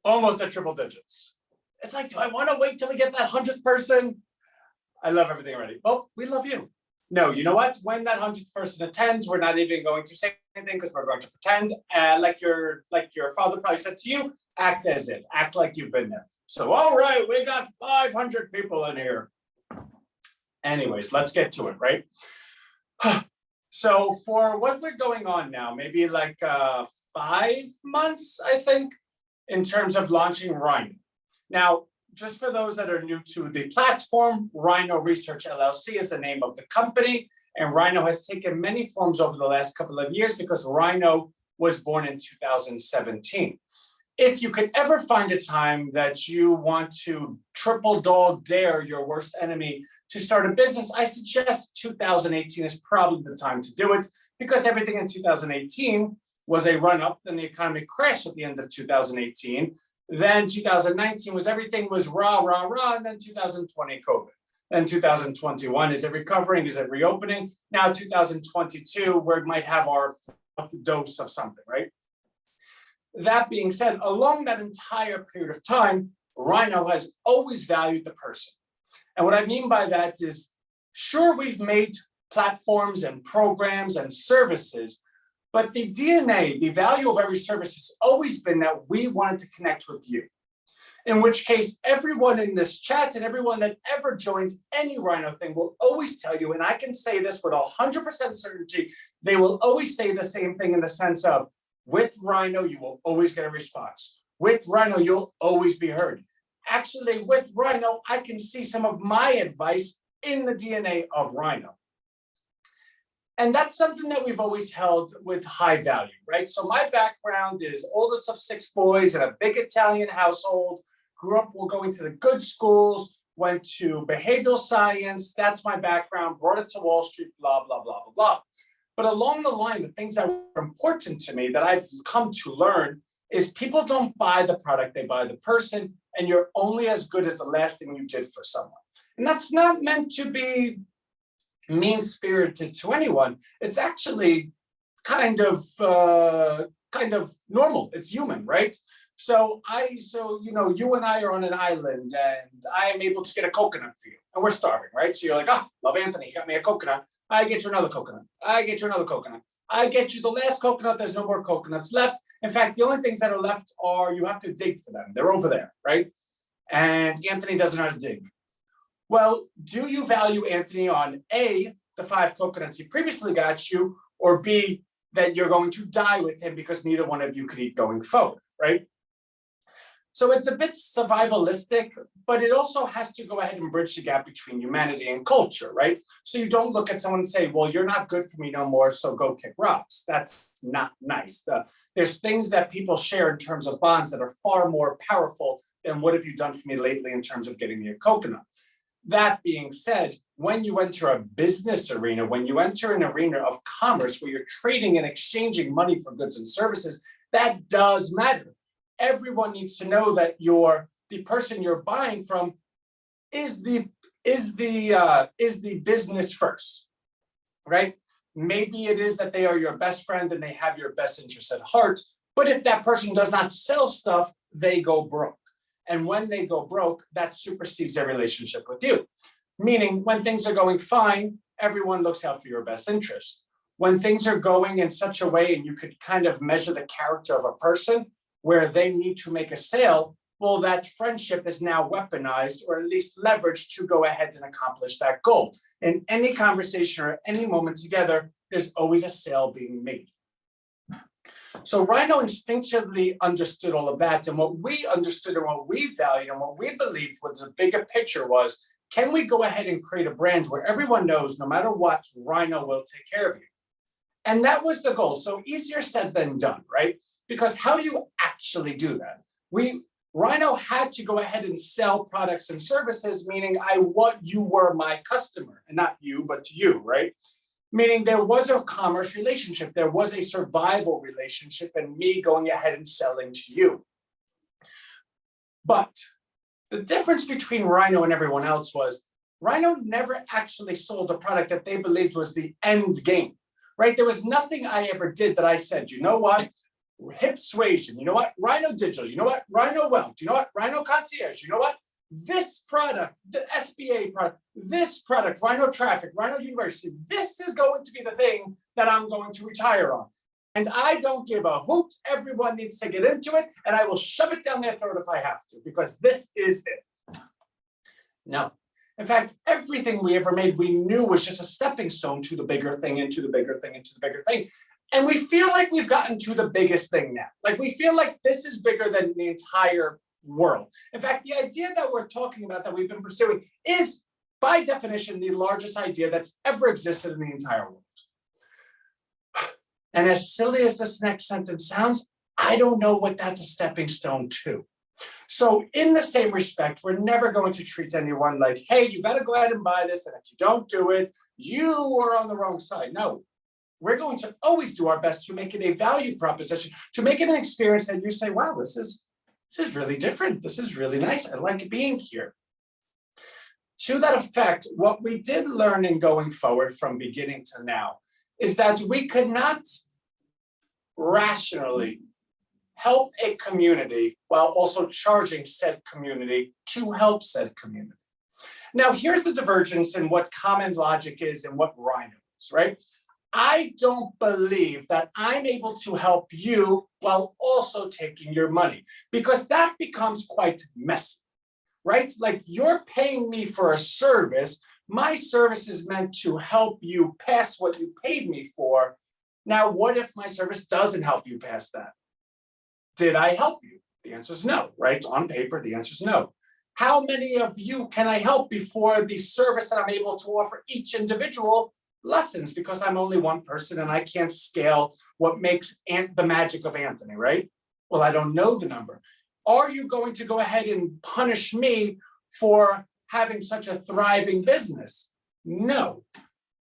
almost at triple digits. It's like, do I want to wait till we get that 100th person? I love everything already. Well, we love you. No, you know what? When that 100th person attends, we're not even going to say anything because we're going to pretend, like your father probably said to you, act as if, act like you've been there. So, all right, we got 500 people in here. Anyways, let's get to it, right? So for what we're going on now, maybe like 5 months, I think, in terms of launching RHINO. Now, just for those that are new to the platform, RHINO Research LLC is the name of the company, and RHINO has taken many forms over the last couple of years because RHINO was born in 2017. If you could ever find a time that you want to triple dog dare your worst enemy to start a business, I suggest 2018 is probably the time to do it, because everything in 2018 was a run up, then the economy crashed at the end of 2018. Then 2019 was everything was rah, rah, rah, and then 2020 COVID. Then 2021, is it recovering? Is it reopening? Now 2022, we might have our dose of something, right? That being said, along that entire period of time, RHINO has always valued the person. And what I mean by that is, sure, we've made platforms and programs and services, but the DNA, the value of every service has always been that we wanted to connect with you. In which case, everyone in this chat and everyone that ever joins any RHINO thing will always tell you, and I can say this with 100% certainty, they will always say the same thing in the sense of, with RHINO, you will always get a response. With RHINO, you'll always be heard. Actually, with RHINO, I can see some of my advice in the DNA of RHINO. And that's something that we've always held with high value, right? So my background is oldest of 6 boys in a big Italian household, grew up going to the good schools, went to behavioral science. That's my background, brought it to Wall Street, blah, blah, blah, blah, blah. But along the line, the things that were important to me that I've come to learn is people don't buy the product, they buy the person, and you're only as good as the last thing you did for someone. And that's not meant to be mean-spirited to anyone. It's actually kind of normal. It's human, right? So you know, you and I are on an island and I am able to get a coconut for you and we're starving, right? So you're like, oh, love Anthony, you got me a coconut. I get you another coconut. I get you another coconut. I get you the last coconut. There's no more coconuts left. In fact, the only things that are left are you have to dig for them. They're over there, right? And Anthony doesn't know how to dig. Well, do you value Anthony on A, the 5 coconuts he previously got you, or B, that you're going to die with him because neither one of you could eat going forward, right? So it's a bit survivalistic, but it also has to go ahead and bridge the gap between humanity and culture, right? So you don't look at someone and say, well, you're not good for me no more, so go kick rocks. That's not nice. There's things that people share in terms of bonds that are far more powerful than what have you done for me lately in terms of getting me a coconut. That being said, when you enter a business arena, when you enter an arena of commerce where you're trading and exchanging money for goods and services, that does matter. Everyone needs to know that the person you're buying from is the business first, right? Maybe it is that they are your best friend and they have your best interest at heart, but if that person does not sell stuff, they go broke. And when they go broke, that supersedes their relationship with you. Meaning when things are going fine, everyone looks out for your best interest. When things are going in such a way and you could kind of measure the character of a person where they need to make a sale, well, that friendship is now weaponized or at least leveraged to go ahead and accomplish that goal. In any conversation or any moment together, there's always a sale being made. So RHINO instinctively understood all of that. And what we understood and what we valued and what we believed was the bigger picture was, can we go ahead and create a brand where everyone knows no matter what, RHINO will take care of you? And that was the goal. So easier said than done, right? Because how do you actually do that? RHINO had to go ahead and sell products and services, meaning you were my customer, and not you, but you, right? Meaning there was a commerce relationship, there was a survival relationship, and me going ahead and selling to you. But the difference between RHINO and everyone else was RHINO never actually sold a product that they believed was the end game, right? There was nothing I ever did that I said, you know what? hip suasion, you know what, RHINO Digital, you know what, RHINO Wealth, you know what, RHINO Concierge, you know what, this product, the SBA product, this product, RHINO Traffic, RHINO University, this is going to be the thing that I'm going to retire on. And I don't give a hoot. Everyone needs to get into it, and I will shove it down their throat if I have to, because this is it. No. In fact, everything we ever made, we knew was just a stepping stone to the bigger thing, into the bigger thing, into the bigger thing. And we feel like we've gotten to the biggest thing now. Like we feel like this is bigger than the entire world. In fact, the idea that we're talking about, that we've been pursuing, is by definition the largest idea that's ever existed in the entire world. And as silly as this next sentence sounds, I don't know what that's a stepping stone to. So in the same respect, we're never going to treat anyone like, hey, you got to go ahead and buy this, and if you don't do it, you are on the wrong side. No, we're going to always do our best to make it a value proposition, to make it an experience that you say, wow, this is really different. This is really nice. I like being here. To that effect, what we did learn in going forward from beginning to now is that we could not rationally help a community while also charging said community to help said community. Now, here's the divergence in what common logic is and what RHINO is, right? I don't believe that I'm able to help you while also taking your money, because that becomes quite messy, right? Like you're paying me for a service. My service is meant to help you pass what you paid me for. Now, what if my service doesn't help you pass that? Did I help you? The answer is no, right? On paper, the answer is no. How many of you can I help before the service that I'm able to offer each individual lessens, because I'm only one person and I can't scale what makes the magic of Anthony, right? Well, I don't know the number. Are you going to go ahead and punish me for having such a thriving business? No.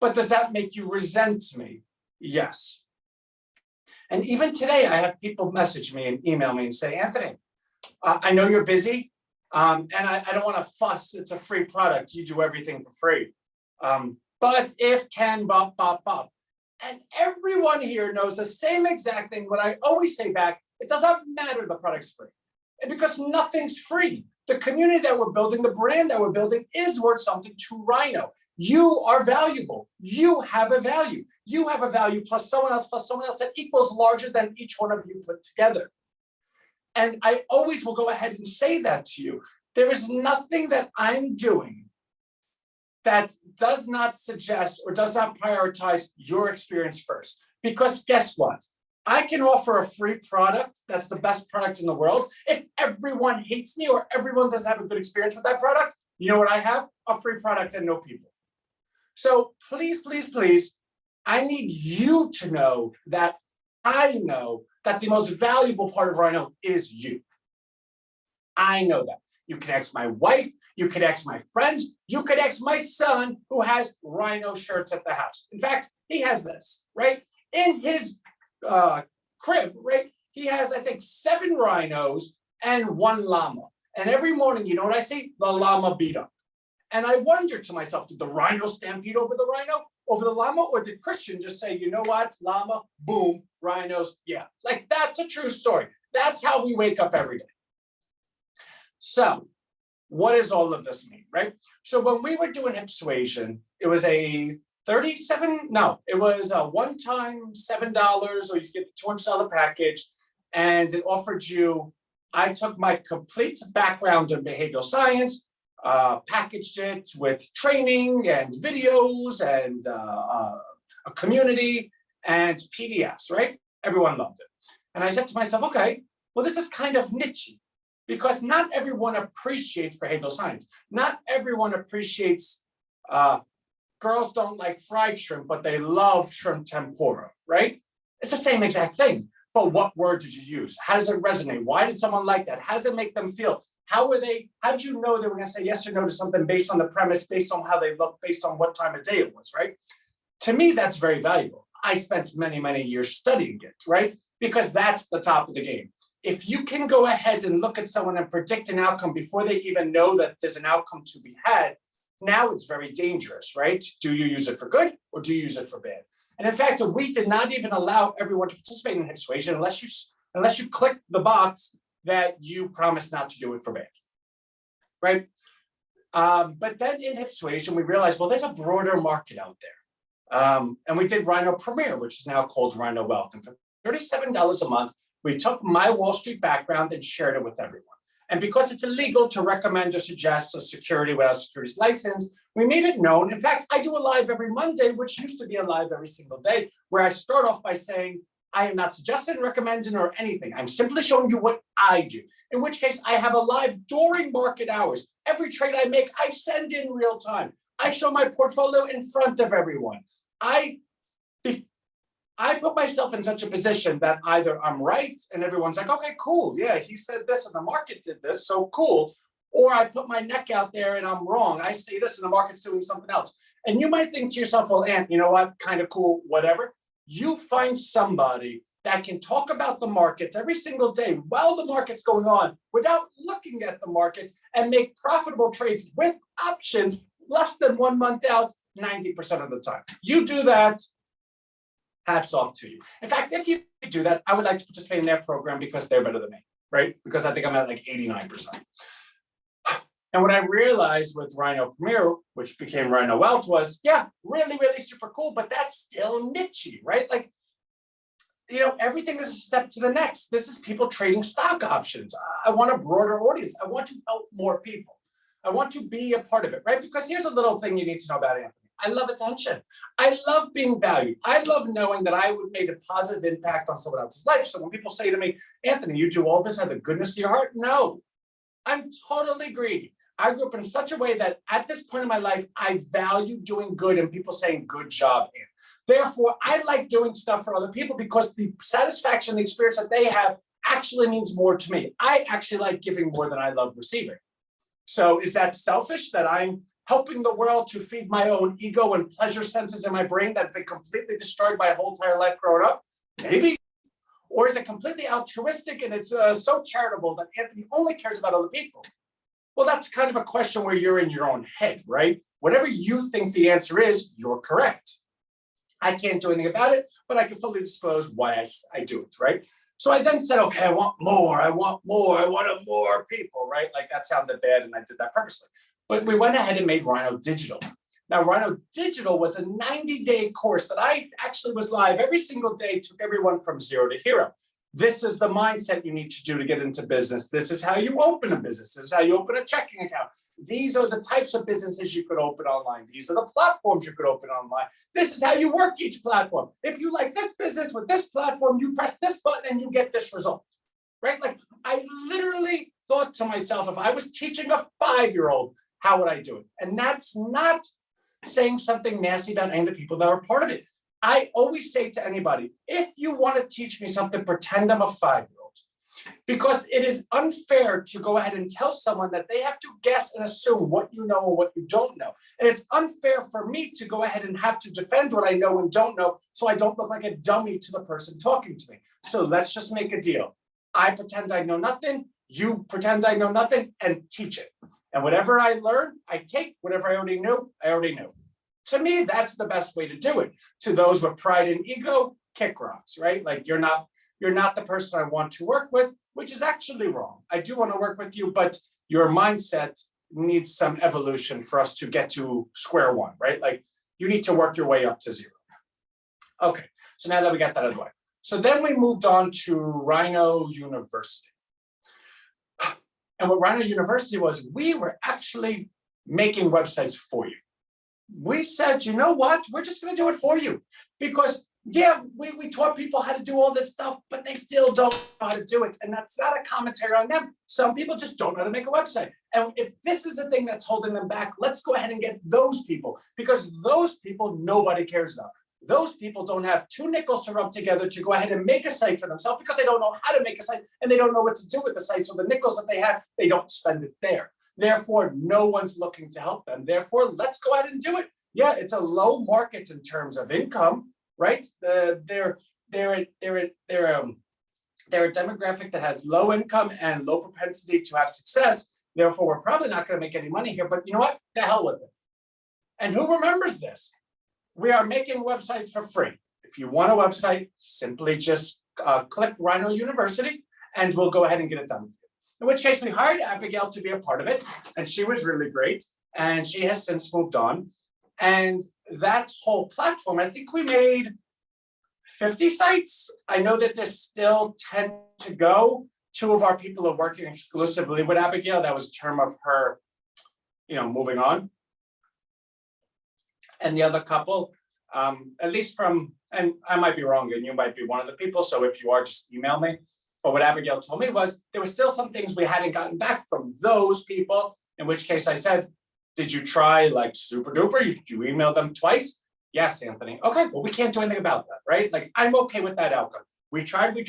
But does that make you resent me? Yes. And even today, I have people message me and email me and say, Anthony, I know you're busy, and I don't want to fuss. It's a free product. You do everything for free. But if can, bop, bop, bop. And everyone here knows the same exact thing. What I always say back, it doesn't matter the product's free. And because nothing's free. The community that we're building, the brand that we're building is worth something to RHINO. You are valuable. You have a value. You have a value plus someone else that equals larger than each one of you put together. And I always will go ahead and say that to you. There is nothing that I'm doing that does not suggest or does not prioritize your experience first. Because guess what? I can offer a free product that's the best product in the world. If everyone hates me or everyone doesn't have a good experience with that product, you know what I have? A free product and no people. So please, please, please, I need you to know that I know that the most valuable part of RHINO is you. I know that. You can ask my wife, you could ask my friends, you could ask my son who has RHINO shirts at the house. In fact, he has this, right? In his crib, right? He has, I think, 7 rhinos and 1 llama. And every morning, you know what I see? The llama beat up. And I wonder to myself, did the rhino stampede over the rhino, over the llama? Or did Christian just say, you know what, llama, boom, rhinos, yeah. Like that's a true story. That's how we wake up every day. So what does all of this mean, right? So when we were doing hip suasion, it was a it was a one-time $7, or you get the $200 package, and it offered you, I took my complete background in behavioral science, packaged it with training and videos and a community and PDFs, right? Everyone loved it. And I said to myself, okay, well, this is kind of niche because not everyone appreciates behavioral science. Not everyone appreciates, girls don't like fried shrimp, but they love shrimp tempura, right? It's the same exact thing. But what word did you use? How does it resonate? Why did someone like that? How does it make them feel? How did you know they were going to say yes or no to something based on the premise, based on how they look, based on what time of day it was, right? To me, that's very valuable. I spent many, many years studying it, right? Because that's the top of the game. If you can go ahead and look at someone and predict an outcome before they even know that there's an outcome to be had, now it's very dangerous, right? Do you use it for good or do you use it for bad? And in fact, we did not even allow everyone to participate in hip suasion unless you unless you click the box that you promise not to do it for bad, right? But then in Ipswich, we realized, well, there's a broader market out there. And we did RHINO Premier, which is now called RHINO Wealth. And for $37 a month, we took my Wall Street background and shared it with everyone. And because it's illegal to recommend or suggest a security without a securities license, we made it known. In fact, I do a live every Monday, which used to be a live every single day, where I start off by saying, I am not suggesting, recommending, or anything. I'm simply showing you what I do. In which case, I have a live during market hours. Every trade I make, I send in real time. I show my portfolio in front of everyone. I put myself in such a position that either I'm right and everyone's like, okay, cool. Yeah, he said this and the market did this, so cool. Or I put my neck out there and I'm wrong. I say this and the market's doing something else. And you might think to yourself, well, Ant, you know what? Kind of cool, whatever. You find somebody that can talk about the markets every single day while the market's going on without looking at the market and make profitable trades with options less than 1 month out 90% of the time. You do that, hats off to you. In fact, if you do that, I would like to participate in their program because they're better than me, right? Because I think I'm at like 89%. And what I realized with RHINO Premier, which became RHINO Wealth, was, yeah, really, really super cool, but that's still niche-y, right? Like, you know, everything is a step to the next. This is people trading stock options. I want a broader audience. I want to help more people. I want to be a part of it, right? Because here's a little thing you need to know about Anthony. I love attention. I love being valued. I love knowing that I would make a positive impact on someone else's life. So when people say to me, Anthony, you do all this out of the goodness of your heart? No, I'm totally greedy. I grew up in such a way that at this point in my life, I value doing good and people saying, good job, Ant. Therefore, I like doing stuff for other people because the satisfaction, the experience that they have actually means more to me. I actually like giving more than I love receiving. So is that selfish that I'm helping the world to feed my own ego and pleasure senses in my brain that have been completely destroyed my whole entire life growing up? Maybe. Or is it completely altruistic and it's so charitable that Anthony only cares about other people? Well, that's kind of a question where you're in your own head, right? Whatever you think the answer is, you're correct. I can't do anything about it, but I can fully disclose why I do it, right? So I then said, okay, I want more, I want more people, right? Like that sounded bad and I did that purposely. But we went ahead and made RHINO Digital. Now, RHINO Digital was a 90-day course that I actually was live every single day, took everyone from zero to hero. This is the mindset you need to do to get into business. This is how you open a business. This is how you open a checking account. These are the types of businesses you could open online. These are the platforms you could open online. This is how you work each platform. If you like this business with this platform, you press this button and you get this result, right? Like I literally thought to myself, if I was teaching a 5-year-old, how would I do it? And that's not saying something nasty about any of the people that are part of it. I always say to anybody, if you want to teach me something, pretend I'm a 5-year-old. Because it is unfair to go ahead and tell someone that they have to guess and assume what you know or what you don't know. And it's unfair for me to go ahead and have to defend what I know and don't know so I don't look like a dummy to the person talking to me. So let's just make a deal. I pretend I know nothing, you pretend I know nothing, and teach it. And whatever I learn, I take. Whatever I already knew, I already knew. To me, that's the best way to do it. To those with pride and ego, kick rocks, right? Like you're not the person I want to work with, which is actually wrong. I do want to work with you, but your mindset needs some evolution for us to get to square one, right? Like you need to work your way up to zero. Okay, so now that we got that out of the way. So then we moved on to RHINO University. And what RHINO University was, we were actually making websites for you. We said, you know what? We're just going to do it for you. Because, yeah, we taught people how to do all this stuff, but they still don't know how to do it. And that's not a commentary on them. Some people just don't know how to make a website. And if this is the thing that's holding them back, let's go ahead and get those people. Because those people nobody cares about. Those people don't have 2 nickels to rub together to go ahead and make a site for themselves because they don't know how to make a site and they don't know what to do with the site. So the nickels that they have, they don't spend it there. Therefore, no one's looking to help them. Therefore, let's go ahead and do it. Yeah, it's a low market in terms of income, right? They're a demographic that has low income and low propensity to have success. Therefore, we're probably not going to make any money here. But you know what? The hell with it. And who remembers this? We are making websites for free. If you want a website, simply just click RHINO University and we'll go ahead and get it done. In which case we hired Abigail to be a part of it, and she was really great. And she has since moved on. And that whole platform, I think we made 50 sites. I know that there's still 10 to go. 2 of our people are working exclusively with Abigail. That was a term of her, moving on. And the other couple, at least from, and I might be wrong, and you might be one of the people. So if you are, just email me. But what Abigail told me was there were still some things we hadn't gotten back from those people, in which case I said, did you try like super duper? Did you email them twice? Yes, Anthony. Okay, well, we can't do anything about that, right? Like, I'm okay with that outcome. We tried, we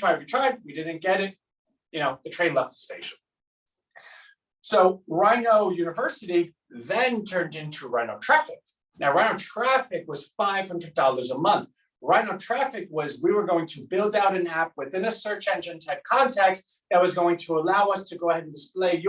didn't get it. The train left the station. So RHINO University then turned into RHINO Traffic. Now, RHINO Traffic was $500 a month. RHINO Traffic was, we were going to build out an app within a search engine type context that was going to allow us to go ahead and display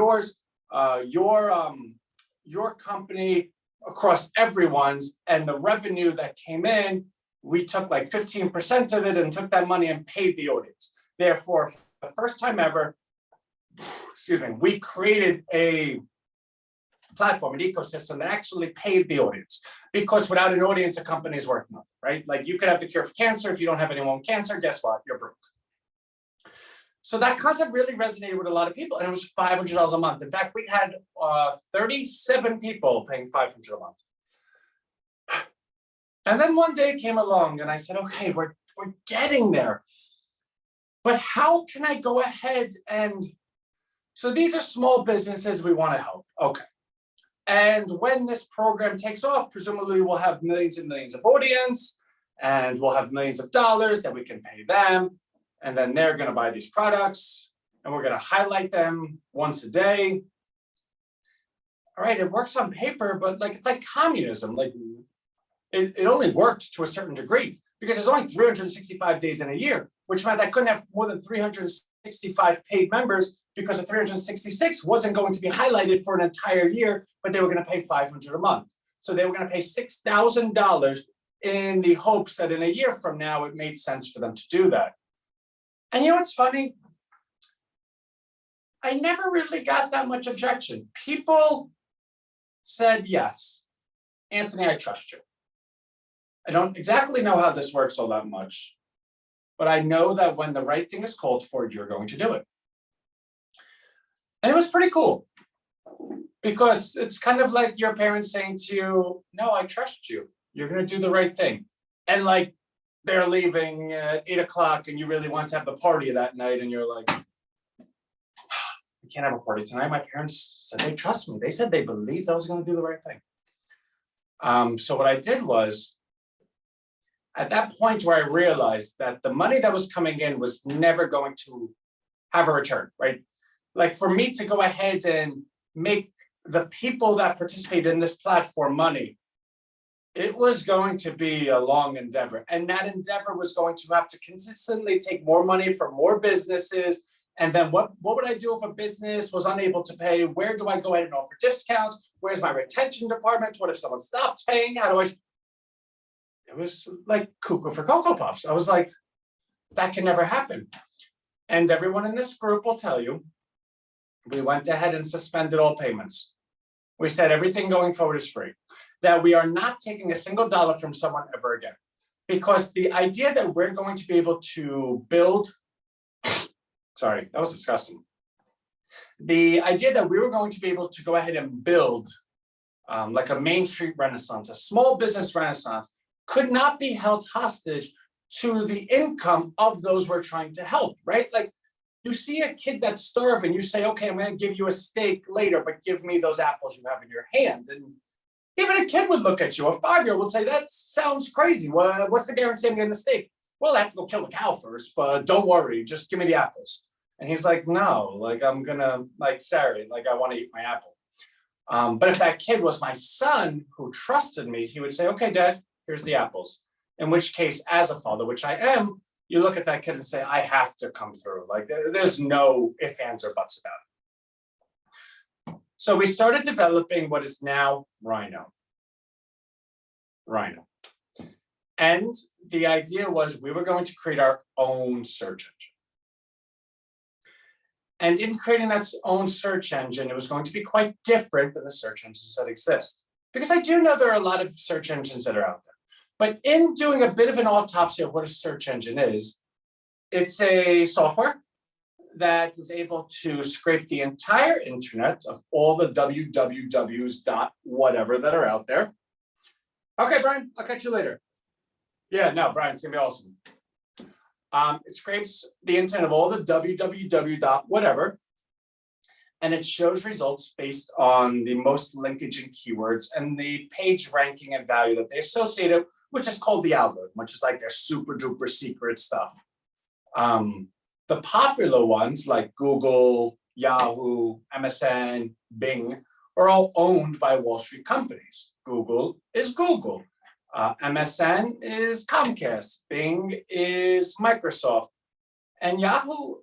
your company across everyone's, and the revenue that came in, we took like 15% of it and took that money and paid the audience. Therefore, for the first time ever, we created a platform, an ecosystem that actually paid the audience, because without an audience, a company is worth nothing, right? Like, you could have the cure for cancer. If you don't have anyone with cancer, guess what? You're broke. So that concept really resonated with a lot of people, and it was $500 a month. In fact, we had 37 people paying $500 a month. And then one day came along and I said, okay, we're getting there. But how can I go ahead and, so these are small businesses we want to help. Okay. And when this program takes off, presumably we'll have millions and millions of audience, and we'll have millions of dollars that we can pay them. And then they're going to buy these products, and we're going to highlight them once a day. All right, it works on paper, but like, it's like communism. Like, it only worked to a certain degree, because there's only 365 days in a year, which meant I couldn't have more than 365 paid members, because the 366 wasn't going to be highlighted for an entire year, but they were going to pay $500 a month. So they were going to pay $6,000 in the hopes that in a year from now, it made sense for them to do that. And you know what's funny? I never really got that much objection. People said, yes, Anthony, I trust you. I don't exactly know how this works all that much, but I know that when the right thing is called for, you're going to do it. And it was pretty cool, because it's kind of like your parents saying to you, no, I trust you. You're going to do the right thing. And like, they're leaving at 8 o'clock and you really want to have the party that night, and you're like, we can't have a party tonight. My parents said they trust me. They said they believed I was going to do the right thing. So what I did was, at that point where I realized that the money that was coming in was never going to have a return, right? Like, for me to go ahead and make the people that participate in this platform money, it was going to be a long endeavor. And that endeavor was going to have to consistently take more money from more businesses. And then what would I do if a business was unable to pay? Where do I go ahead and offer discounts? Where's my retention department? What if someone stopped paying? How do I? It was like cuckoo for Cocoa Puffs. I was like, that can never happen. And everyone in this group will tell you, we went ahead and suspended all payments. We said everything going forward is free, that we are not taking a single dollar from someone ever again. Because the idea that we're going to be able to build, sorry, that was disgusting. The idea that we were going to be able to go ahead and build like a Main Street Renaissance, a small business renaissance, could not be held hostage to the income of those we're trying to help, right? Like, you see a kid that's starving, you say, okay, I'm going to give you a steak later, but give me those apples you have in your hand. And even a kid would look at you, a 5-year-old would say, that sounds crazy. What's the guarantee I'm getting the steak? Well, I have to go kill the cow first, but don't worry, just give me the apples. And he's like, no, like, I'm gonna, like, sorry, like, I want to eat my apple. But if that kid was my son who trusted me, he would say, okay, Dad, here's the apples. In which case, as a father, which I am, you look at that kid and say, I have to come through. Like, there's no ifs, ands, or buts about it. So we started developing what is now RHINO. RHINO. And the idea was we were going to create our own search engine. And in creating that own search engine, it was going to be quite different than the search engines that exist. Because I do know there are a lot of search engines that are out there. But in doing a bit of an autopsy of what a search engine is, it's a software that is able to scrape the entire internet of all the wwws dot whatever that are out there. Okay, Brian, I'll catch you later. Yeah, no, Brian, it's gonna be awesome. It scrapes the internet of all the www dot whatever, and it shows results based on the most linkage and keywords and the page ranking and value that they associate it, which is called the algorithm, which is like their super duper secret stuff. The popular ones like Google, Yahoo, MSN, Bing are all owned by Wall Street companies. Google is Google. MSN is Comcast. Bing is Microsoft. And Yahoo,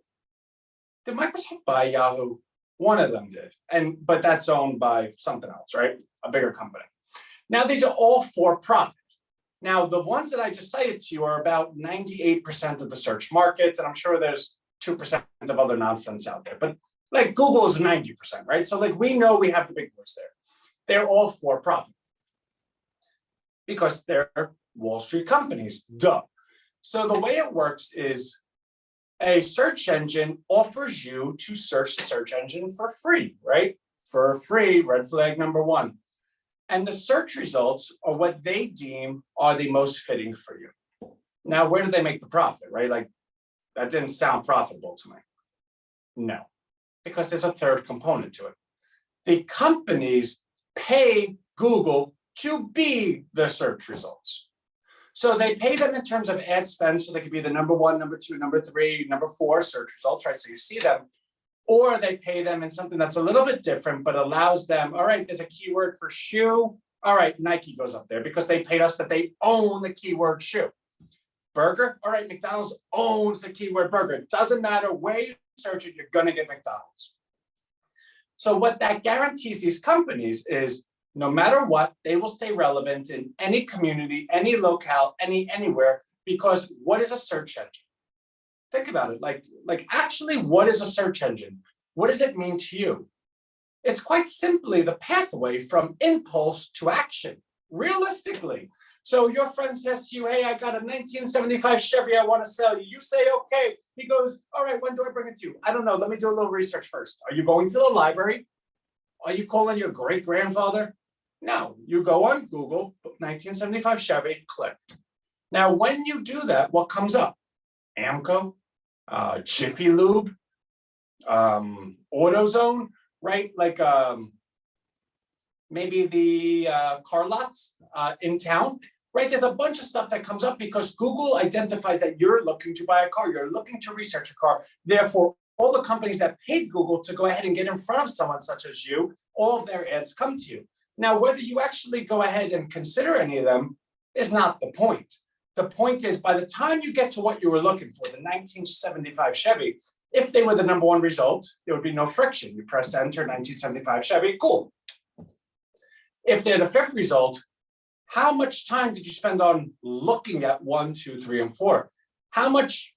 did Microsoft buy Yahoo? One of them did. But that's owned by something else, right? A bigger company. Now, these are all for profit. Now, the ones that I just cited to you are about 98% of the search markets, and I'm sure there's 2% of other nonsense out there. But like Google is 90%, right? So like we know we have the big boys there. They're all for profit because they're Wall Street companies, duh. So the way it works is a search engine offers you to search the search engine for free, right? For free, red flag number one. And the search results are what they deem are the most fitting for you. Now, where do they make the profit, right? Like, that didn't sound profitable to me. No, because there's a third component to it. The companies pay Google to be the search results. So they pay them in terms of ad spend, so they could be the number one, number two, number three, number four search results, right? So you see them. Or they pay them in something that's a little bit different, but allows them, all right, there's a keyword for shoe. All right, Nike goes up there because they paid us that they own the keyword shoe. Burger, all right, McDonald's owns the keyword burger. It doesn't matter where you search it, you're gonna get McDonald's. So what that guarantees these companies is no matter what, they will stay relevant in any community, any locale, anywhere, because what is a search engine? Think about it, like actually, what is a search engine? What does it mean to you? It's quite simply the pathway from impulse to action, realistically. So your friend says to you, hey, I got a 1975 Chevy I want to sell you. You say, okay. He goes, all right, when do I bring it to you? I don't know, let me do a little research first. Are you going to the library? Are you calling your great-grandfather? No, you go on Google, 1975 Chevy, click. Now, when you do that, what comes up? Amco, Jiffy Lube, AutoZone, right? Like maybe the car lots in town, right? There's a bunch of stuff that comes up because Google identifies that you're looking to buy a car, you're looking to research a car. Therefore, all the companies that paid Google to go ahead and get in front of someone such as you, all of their ads come to you. Now, whether you actually go ahead and consider any of them is not the point. The point is, by the time you get to what you were looking for, the 1975 Chevy, if they were the number one result, there would be no friction. You press enter, 1975 Chevy, cool. If they're the fifth result, how much time did you spend on looking at 1, 2, 3, and 4? How much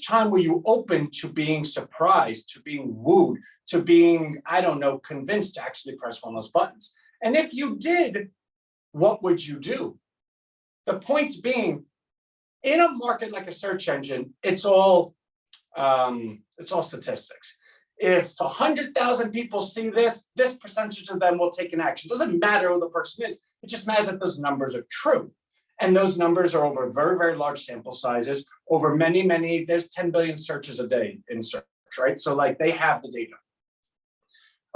time were you open to being surprised, to being wooed, to being, I don't know, convinced to actually press one of those buttons? And if you did, what would you do? The point being, in a market like a search engine, it's all statistics. If 100,000 people see this percentage of them will take an action. It doesn't matter who the person is. It just matters that those numbers are true. And those numbers are over very, very large sample sizes, over many, there's 10 billion searches a day in search, right? So like they have the data.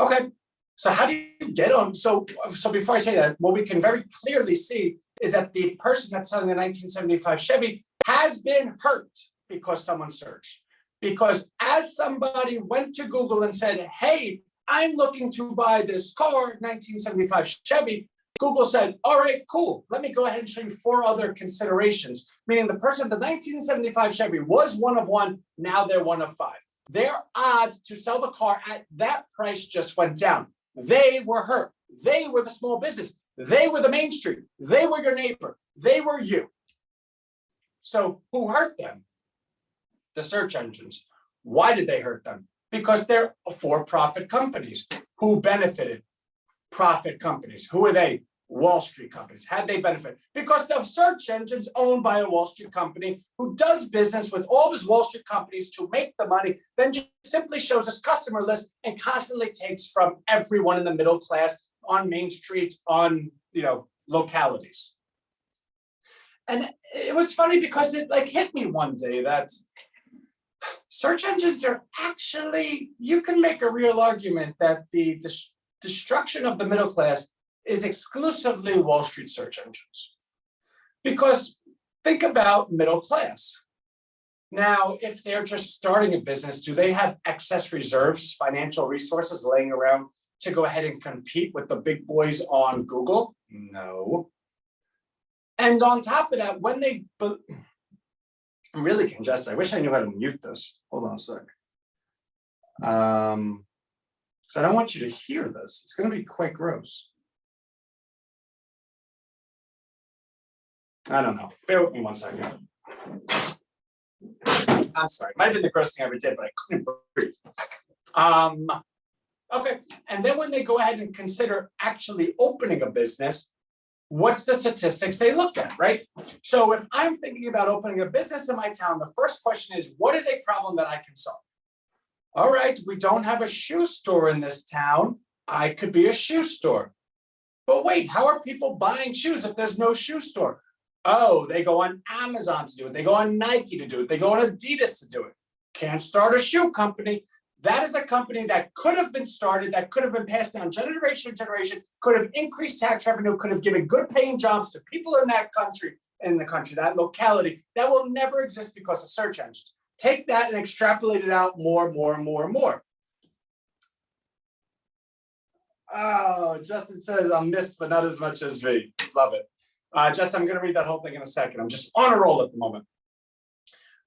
Okay, so how do you get on? So before I say that, what we can very clearly see is that the person that's selling the 1975 Chevy has been hurt because someone searched. Because as somebody went to Google and said, hey, I'm looking to buy this car, 1975 Chevy, Google said, all right, cool. Let me go ahead and show you 4 other considerations, meaning the person, the 1975 Chevy was one of one, now they're one of 5. Their odds to sell the car at that price just went down. They were hurt. They were the small business. They were the main street. They were your neighbor. They were you. So who hurt them? The search engines. Why did they hurt them? Because they're for-profit companies. Who benefited? Profit companies. Who are they? Wall Street companies. Had they benefit? Because the search engine's owned by a Wall Street company who does business with all of his Wall Street companies to make the money, then just simply shows his customer list and constantly takes from everyone in the middle class on Main Street, on localities. And it was funny because it hit me one day that search engines are actually, you can make a real argument that the destruction of the middle class is exclusively Wall Street search engines. Because think about middle class. Now, if they're just starting a business, do they have excess reserves, financial resources laying around to go ahead and compete with the big boys on Google? No. And on top of that, when they, I'm really congested. I wish I knew how to mute this. Hold on a sec. Because I don't want you to hear this. It's going to be quite gross. I don't know. Bear with me 1 second. I'm sorry. It might have been the grossest thing I ever did, but I couldn't breathe. Okay. And then when they go ahead and consider actually opening a business, what's the statistics they look at, right? So if I'm thinking about opening a business in my town, the first question is, what is a problem that I can solve? All right, we don't have a shoe store in this town. I could be a shoe store. But wait, how are people buying shoes if there's no shoe store? Oh, they go on Amazon to do it. They go on Nike to do it. They go on Adidas to do it. Can't start a shoe company. That is a company that could have been started, that could have been passed down generation to generation, could have increased tax revenue, could have given good paying jobs to people in that country, that locality. That will never exist because of search engines. Take that and extrapolate it out more. Oh, Justin says, I'm missed, but not as much as V. Love it. Justin, I'm going to read that whole thing in a second. I'm just on a roll at the moment.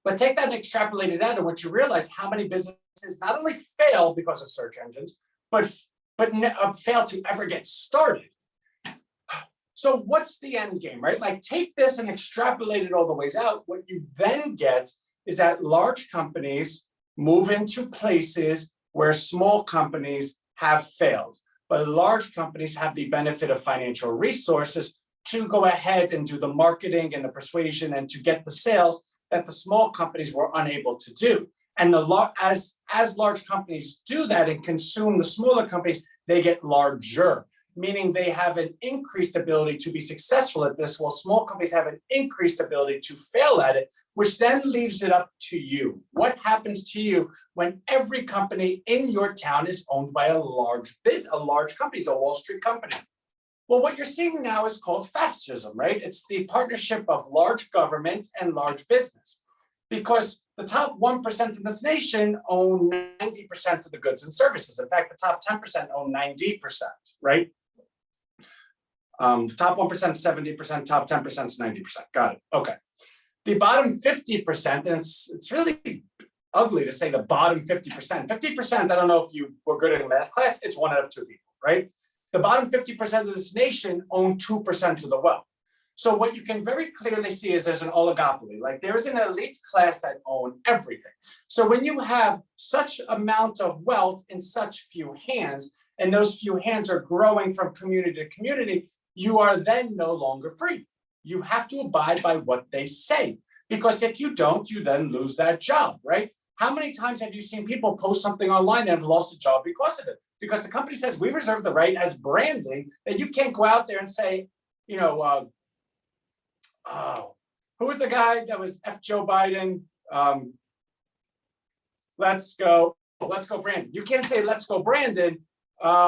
But take that and extrapolate it out, and what you realize, how many businesses not only fail because of search engines, but fail to ever get started. So what's the end game, right? Like, take this and extrapolate it all the ways out. What you then get is that large companies move into places where small companies have failed. But large companies have the benefit of financial resources to go ahead and do the marketing and the persuasion and to get the sales that the small companies were unable to do. And as large companies do that and consume the smaller companies, they get larger, meaning they have an increased ability to be successful at this, while small companies have an increased ability to fail at it, which then leaves it up to you. What happens to you when every company in your town is owned by a large company, a Wall Street company? Well, what you're seeing now is called fascism, right? It's the partnership of large government and large business, because the top 1% in this nation own 90% of the goods and services. In fact, the top 10% own 90%, right? The top 1% is 70%, top 10% is 90%. Got it. Okay. The bottom 50%, and it's really ugly to say the bottom 50%. 50%, I don't know if you were good in math class, it's 1 out of 2 people, right? The bottom 50% of this nation own 2% of the wealth. So what you can very clearly see is there's an oligopoly. Like, there is an elite class that own everything. So when you have such amount of wealth in such few hands, and those few hands are growing from community to community, you are then no longer free. You have to abide by what they say, because if you don't, you then lose that job, right? How many times have you seen people post something online and have lost a job because of it? Because the company says, we reserve the right as branding that you can't go out there and say, who was the guy that was F Joe Biden? Let's go Brandon. You can't say let's go Brandon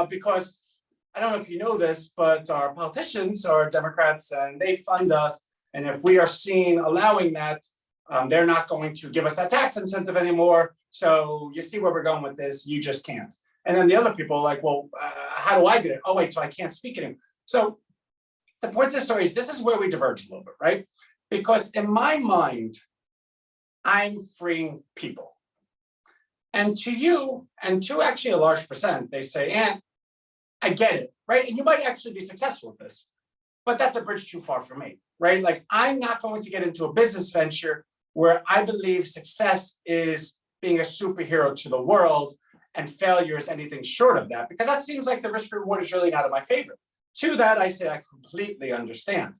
because I don't know if you know this, but our politicians are Democrats and they fund us. And if we are seen allowing that, they're not going to give us that tax incentive anymore. So you see where we're going with this. You just can't. And then the other people are like, well, how do I get it? Oh, wait, so I can't speak anymore. So the point of the story is this is where we diverge a little bit, right? Because in my mind, I'm freeing people. And to you, and to actually a large percent, they say, I get it, right? And you might actually be successful at this. but that's a bridge too far for me, right? Like I'm not going to get into a business venture where I believe success is being a superhero to the world and failure is anything short of that, because that seems like the risk reward is really not in my favor. To that, I say I completely understand.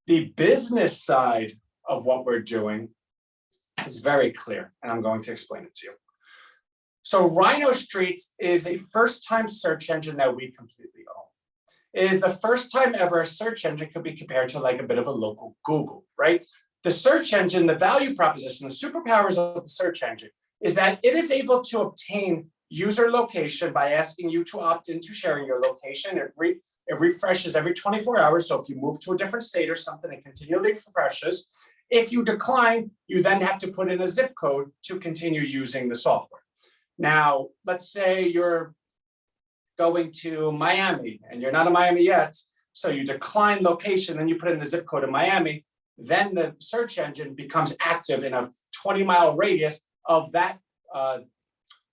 The business side of what we're doing is very clear, and I'm going to explain it to you. So RHINO Streets is a first-time search engine that we completely own. It is the first time ever a search engine could be compared to like a bit of a local Google, right? The search engine, the value proposition, the superpowers of the search engine is that it is able to obtain user location by asking you to opt into sharing your location. It refreshes every 24 hours. So if you move to a different state or something, it continually refreshes. If you decline, you then have to put in a zip code to continue using the software. Now, let's say you're going to Miami and you're not in Miami yet. So you decline location and you put in the zip code of Miami, then the search engine becomes active in a 20-mile radius of that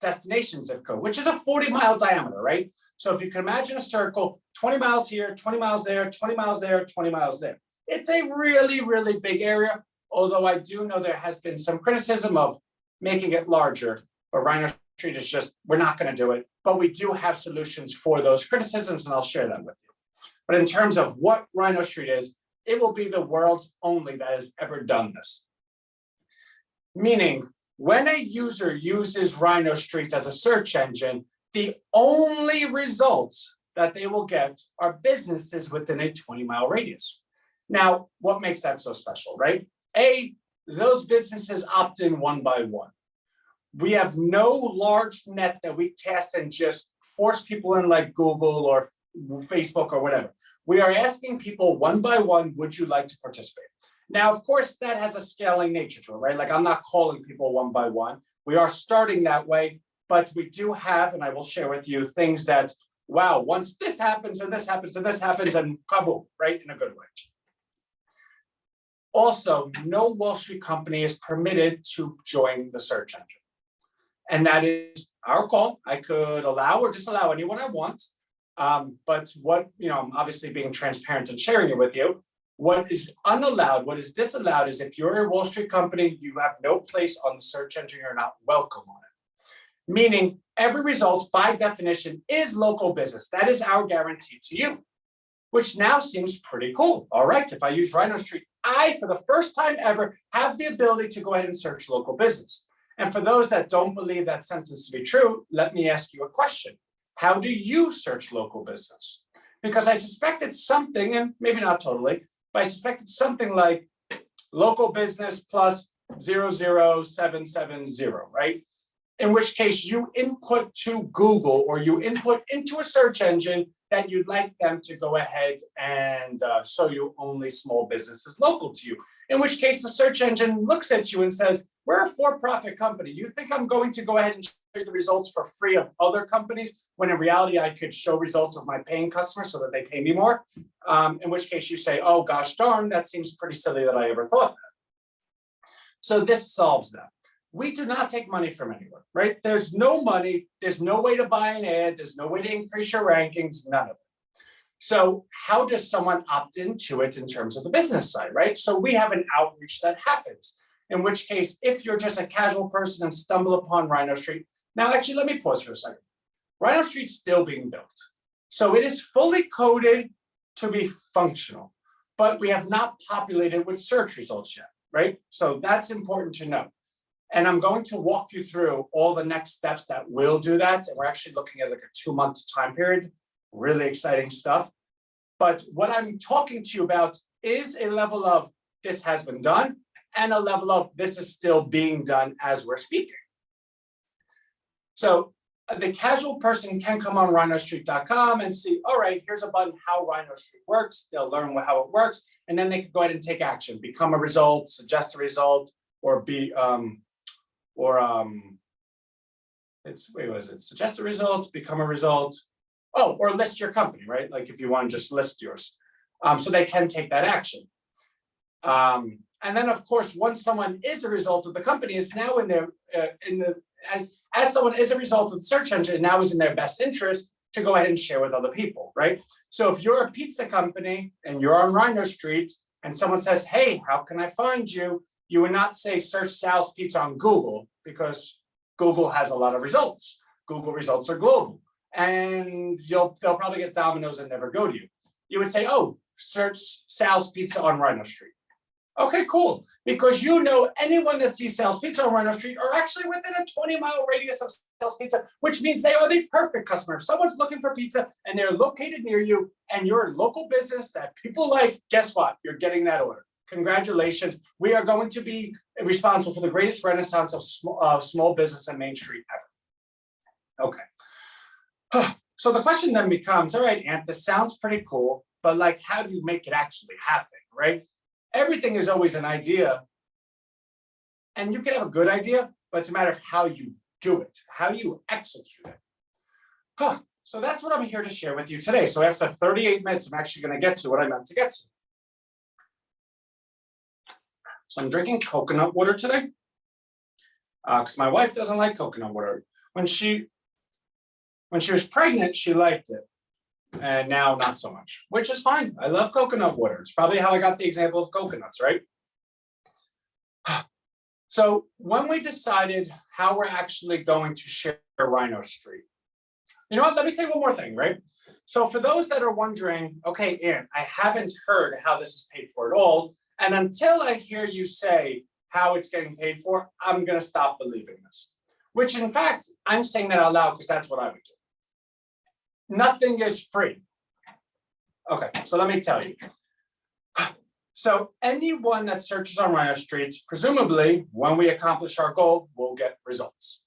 destination zip code, which is a 40-mile diameter, right? So if you can imagine a circle, 20 miles here, 20 miles there, 20 miles there, 20 miles there. It's a really, really big area, although I do know there has been some criticism of making it larger, but RHINO Street is just, we're not going to do it, but we do have solutions for those criticisms, and I'll share them with you. But in terms of what RHINO Street is, it will be the world's only that has ever done this. Meaning, when a user uses RHINO Street as a search engine, the only results that they will get are businesses within a 20-mile radius. Now, what makes that so special, right? A, those businesses opt in one by one. We have no large net that we cast and just force people in like Google or Facebook or whatever. We are asking people one by one, would you like to participate? Now, of course, that has a scaling nature to it, right? Like I'm not calling people one by one. We are starting that way, but we do have, and I will share with you, things that, wow, once this happens and this happens and this happens and kaboom, right? In a good way. Also, no Wall Street company is permitted to join the search engine. And that is our call. I could allow or disallow anyone I want. But what, I'm obviously being transparent and sharing it with you. What is unallowed, what is disallowed is if you're a Wall Street company, you have no place on the search engine, you're not welcome on it. Meaning every result by definition is local business. That is our guarantee to you, which now seems pretty cool. All right, if I use RHINO Street, I, for the first time ever, have the ability to go ahead and search local business. And for those that don't believe that sentence to be true, let me ask you a question. How do you search local business? Because I suspect it's something, and maybe not totally, but I suspect it's something like local business plus 00770, right? In which case you input to Google or you input into a search engine that you'd like them to go ahead and show you only small businesses local to you. In which case the search engine looks at you and says, we're a for-profit company. You think I'm going to go ahead and show you the results for free of other companies, when in reality I could show results of my paying customers so that they pay me more? In which case you say, oh gosh darn, that seems pretty silly that I ever thought that. So this solves that. We do not take money from anyone, right? There's no money, there's no way to buy an ad, there's no way to increase your rankings, none of it. So how does someone opt into it in terms of the business side, right? So we have an outreach that happens, in which case, if you're just a casual person and stumble upon RHINO Street, now actually let me pause for a second. RHINO Street's still being built. So it is fully coded to be functional, but we have not populated with search results yet, right? So that's important to know. And I'm going to walk you through all the next steps that will do that. And we're actually looking at like a 2-month time period, really exciting stuff. But what I'm talking to you about is a level of this has been done and a level of this is still being done as we're speaking. So the casual person can come on rhinostreet.com and see, all right, here's a button, how RHINO Street works. They'll learn how it works. And then they can go ahead and take action, become a result, suggest a result, or suggest a result, become a result, or list your company, right? Like if you want to just list yours. So they can take that action. And then of course, once someone is a result of the company, it's now as someone is a result of the search engine, it now is in their best interest to go ahead and share with other people, right? So if you're a pizza company and you're on RHINO Street and someone says, hey, how can I find you? You would not say search Sal's Pizza on Google, because Google has a lot of results. Google results are global, and they'll probably get Domino's and never go to you. You would say, oh, search Sal's Pizza on RHINO Street. Okay, cool. Because you know anyone that sees Sal's Pizza on RHINO Street are actually within a 20-mile radius of Sal's Pizza, which means they are the perfect customer. If someone's looking for pizza and they're located near you and you're a local business that people like, guess what? You're getting that order. Congratulations. We are going to be responsible for the greatest renaissance of small business and Main Street ever. Okay. So the question then becomes, all right, Ant, this sounds pretty cool, but like, how do you make it actually happen, right? Everything is always an idea, and you can have a good idea, but it's a matter of how you do it. How do you execute it? So that's what I'm here to share with you today. So after 38 minutes, I'm actually going to get to what I meant to get to. So I'm drinking coconut water today because my wife doesn't like coconut water. When she was pregnant, she liked it. And now not so much, which is fine. I love coconut water. It's probably how I got the example of coconuts, right? So when we decided how we're actually going to share RHINO Street, you know what? Let me say one more thing, right? So for those that are wondering, okay, Aaron, I haven't heard how this is paid for at all. And until I hear you say how it's getting paid for, I'm going to stop believing this. Which in fact, I'm saying that out loud because that's what I would do. Nothing is free. Okay, so let me tell you. So anyone that searches on RHINO Street, presumably when we accomplish our goal, we'll get results.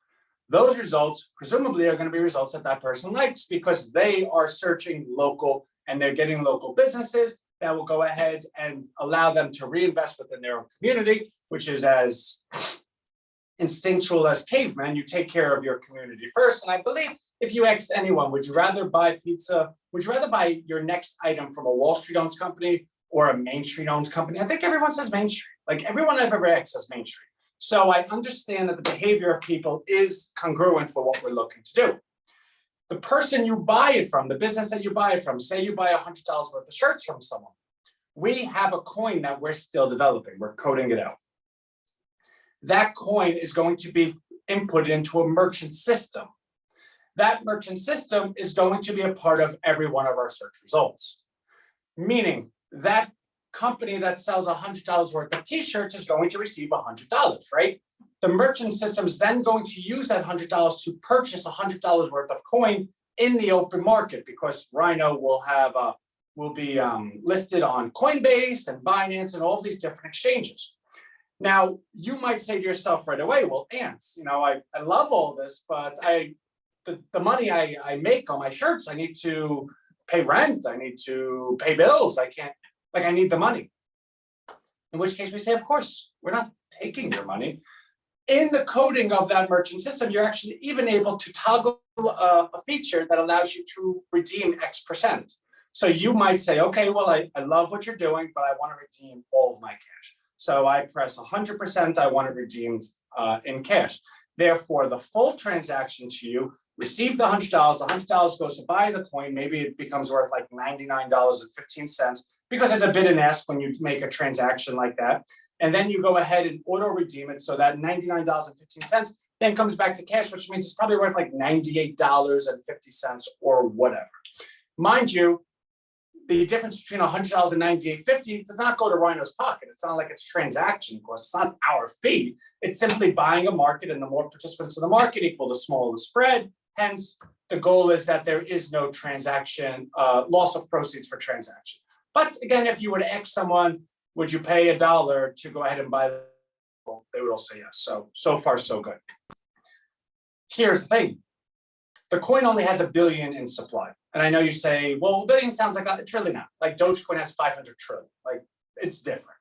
Those results presumably are going to be results that that person likes because they are searching local and they're getting local businesses that will go ahead and allow them to reinvest within their own community, which is as instinctual as cavemen. You take care of your community first. And I believe if you asked anyone, would you rather buy pizza? Would you rather buy your next item from a Wall Street owned company or a Main Street owned company? I think everyone says Main Street. Like everyone I've ever asked says Main Street. So I understand that the behavior of people is congruent with what we're looking to do. The person you buy it from, the business that you buy it from, say you buy $100 worth of shirts from someone. We have a coin that we're still developing. We're coding it out. That coin is going to be input into a merchant system. That merchant system is going to be a part of every one of our search results. Meaning that company that sells $100 worth of t-shirts is going to receive $100, right? The merchant system is then going to use that $100 to purchase $100 worth of coin in the open market because RHINO will be listed on Coinbase and Binance and all these different exchanges. Now, you might say to yourself right away, well, Ants, you know, I love all this, but the money I make on my shirts, I need to pay rent, I need to pay bills, I need the money. In which case we say, of course, we're not taking your money. In the coding of that merchant system, you're actually even able to toggle a feature that allows you to redeem X%. So you might say, okay, well, I love what you're doing, but I want to redeem all of my cash. So I press 100%, I want it redeemed in cash. Therefore, the full transaction to you, receive the $100, the $100 goes to buy the coin, maybe it becomes worth like $99.15 because it's a bid and ask when you make a transaction like that. And then you go ahead and auto redeem it. So that $99.15 then comes back to cash, which means it's probably worth like $98.50 or whatever. Mind you, the difference between $100 and $98.50 does not go to RHINO's pocket. It's not like it's transaction cost. It's not our fee. It's simply buying a market, and the more participants in the market equal the smaller the spread. Hence, the goal is that there is no transaction, loss of proceeds for transaction. But again, if you were to ask someone, would you pay $1 to go ahead and buy the coin? They would all say yes. So far, so good. Here's the thing. The coin only has 1 billion in supply. And I know you say, well, 1 billion sounds like it's really not. Like Dogecoin has 500 trillion. Like it's different.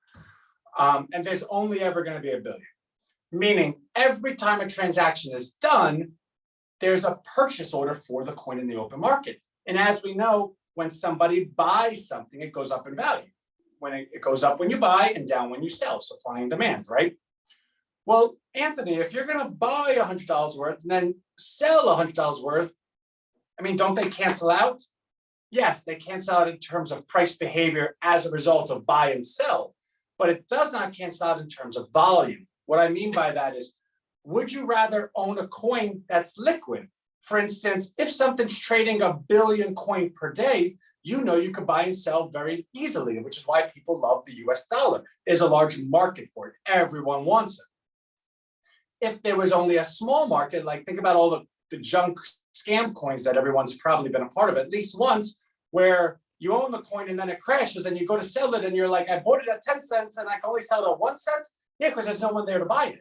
And there's only ever going to be 1 billion. Meaning every time a transaction is done, there's a purchase order for the coin in the open market. And as we know, when somebody buys something, it goes up in value. When it goes up when you buy and down when you sell, supply and demand, right? Well, Anthony, if you're going to buy $100 worth and then sell $100 worth, I mean, don't they cancel out? Yes, they cancel out in terms of price behavior as a result of buy and sell, but it does not cancel out in terms of volume. What I mean by that is, would you rather own a coin that's liquid? For instance, if something's trading 1 billion coin per day, you know you could buy and sell very easily, which is why people love the US dollar. There's a large market for it. Everyone wants it. If there was only a small market, like think about all the junk scam coins that everyone's probably been a part of at least once, where you own the coin and then it crashes and you go to sell it and you're like, I bought it at 10 cents and I can only sell it at 1 cent. Yeah, because there's no one there to buy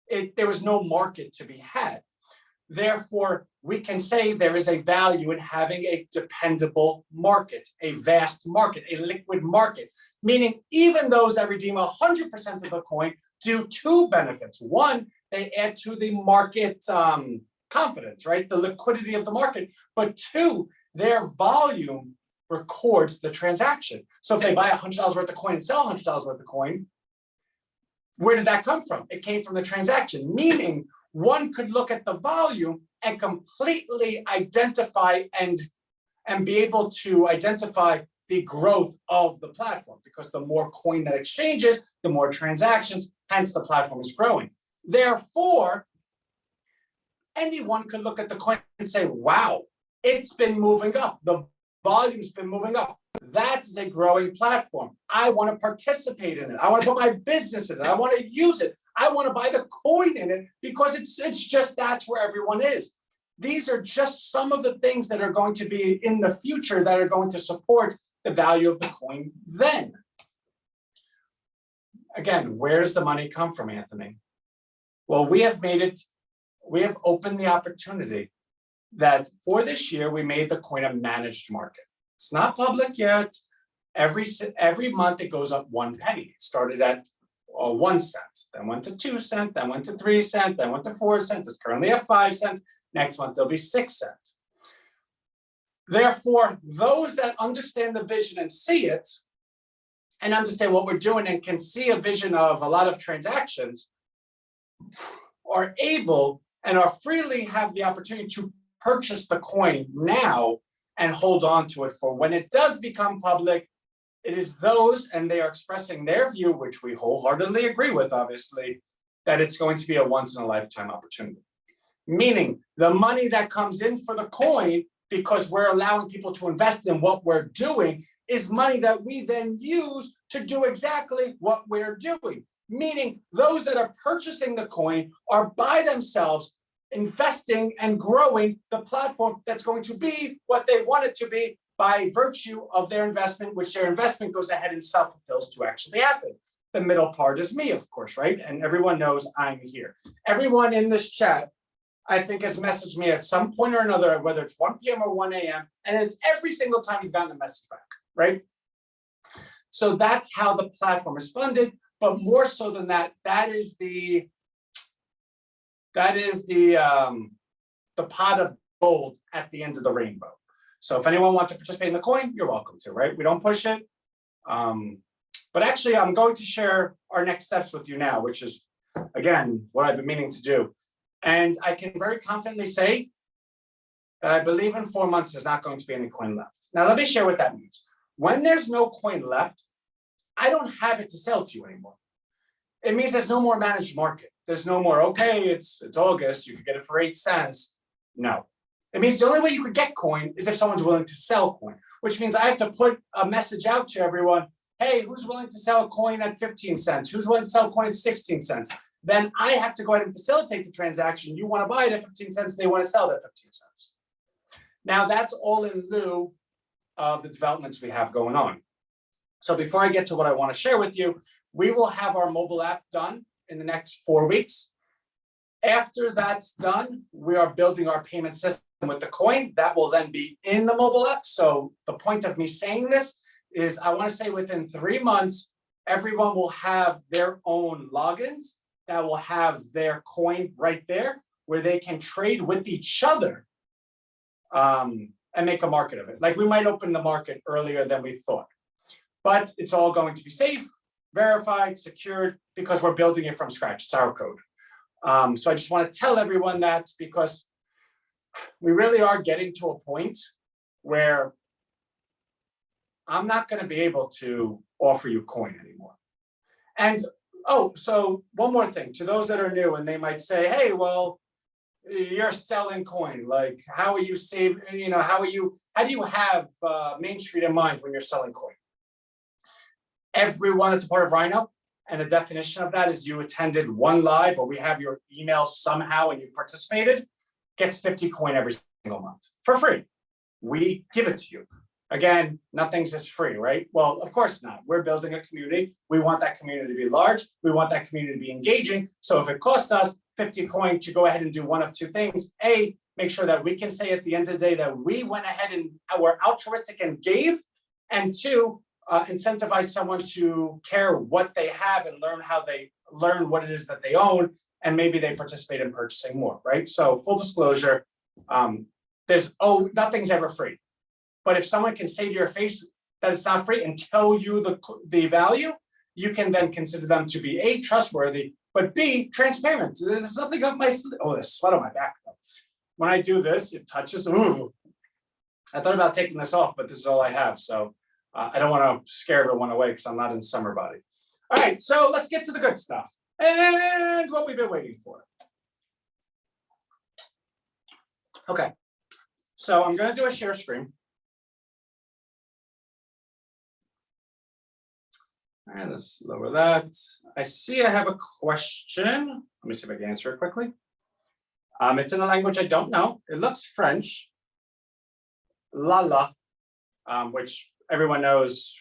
it. There was no market to be had. Therefore, we can say there is a value in having a dependable market, a vast market, a liquid market, meaning even those that redeem 100% of the coin do two benefits. One, they add to the market confidence, right? The liquidity of the market. But two, their volume records the transaction. So if they buy $100 worth of coin and sell $100 worth of coin, where did that come from? It came from the transaction, meaning one could look at the volume and completely identify and be able to identify the growth of the platform, because the more coin that exchanges, the more transactions, hence the platform is growing. Therefore, anyone could look at the coin and say, wow, it's been moving up. The volume's been moving up. That's a growing platform. I want to participate in it. I want to put my business in it. I want to use it. I want to buy the coin in it because it's just that's where everyone is. These are just some of the things that are going to be in the future that are going to support the value of the coin then. Again, where does the money come from, Anthony? Well, we have opened the opportunity that for this year, we made the coin a managed market. It's not public yet. Every month it goes up 1 penny. It started at 1 cent, then went to 2 cents, then went to 3 cents, then went to 4 cents. It's currently at 5 cents. Next month there'll be 6 cents. Therefore, those that understand the vision and see it, and understand what we're doing and can see a vision of a lot of transactions, are able and are freely have the opportunity to purchase the coin now and hold on to it for when it does become public. It is those, and they are expressing their view, which we wholeheartedly agree with, obviously, that it's going to be a once-in-a-lifetime opportunity. Meaning the money that comes in for the coin, because we're allowing people to invest in what we're doing, is money that we then use to do exactly what we're doing. Meaning those that are purchasing the coin are by themselves investing and growing the platform that's going to be what they want it to be by virtue of their investment, which their investment goes ahead and self-fulfills to actually happen. The middle part is me, of course, right? And everyone knows I'm here. Everyone in this chat, I think, has messaged me at some point or another, whether it's 1 p.m. or 1 a.m., and it's every single time you've gotten a message back, right? So that's how the platform is funded. But more so than that, that is the pot of gold at the end of the rainbow. So if anyone wants to participate in the coin, you're welcome to, right? We don't push it. But actually, I'm going to share our next steps with you now, which is, again, what I've been meaning to do. And I can very confidently say that I believe in 4 months there's not going to be any coin left. Now, let me share what that means. When there's no coin left, I don't have it to sell to you anymore. It means there's no more managed market. There's no more, okay, it's August, you could get it for 8 cents. No. It means the only way you could get coin is if someone's willing to sell coin, which means I have to put a message out to everyone, hey, who's willing to sell a coin at 15 cents? Who's willing to sell a coin at 16 cents? Then I have to go ahead and facilitate the transaction. You want to buy it at 15 cents, they want to sell it at 15 cents. Now that's all in lieu of the developments we have going on. So before I get to what I want to share with you, we will have our mobile app done in the next 4 weeks. After that's done, we are building our payment system with the coin. That will then be in the mobile app. So the point of me saying this is I want to say within 3 months, everyone will have their own logins that will have their coin right there where they can trade with each other and make a market of it. Like we might open the market earlier than we thought. But it's all going to be safe, verified, secured, because we're building it from scratch. It's our code. So I just want to tell everyone that because we really are getting to a point where I'm not going to be able to offer you coin anymore. And oh, so one more thing to those that are new, and they might say, hey, well, you're selling coin. Like, how are you saving? You know, how do you have Main Street in mind when you're selling coin? Everyone that's a part of RHINO, and the definition of that is you attended one live, or we have your email somehow and you participated, gets 50 coin every single month for free. We give it to you. Again, nothing's just free, right? Well, of course not. We're building a community. We want that community to be large. We want that community to be engaging. So if it costs us 50 coin to go ahead and do one of two things, A, make sure that we can say at the end of the day that we went ahead and were altruistic and gave, and two, incentivize someone to care what they have and learn what it is that they own, and maybe they participate in purchasing more, right? So full disclosure, nothing's ever free. But if someone can say to your face that it's not free and tell you the value, you can then consider them to be A, trustworthy, but B, transparent. There's something up my sleeve. Oh, there's sweat on my back though. When I do this, it touches. Ooh, I thought about taking this off, but this is all I have. So I don't want to scare everyone away because I'm not in summer body. All right, so let's get to the good stuff and what we've been waiting for. Okay, so I'm going to do a share screen. All right, let's lower that. I see I have a question. Let me see if I can answer it quickly. It's in a language I don't know. It looks French. Lala, which everyone knows.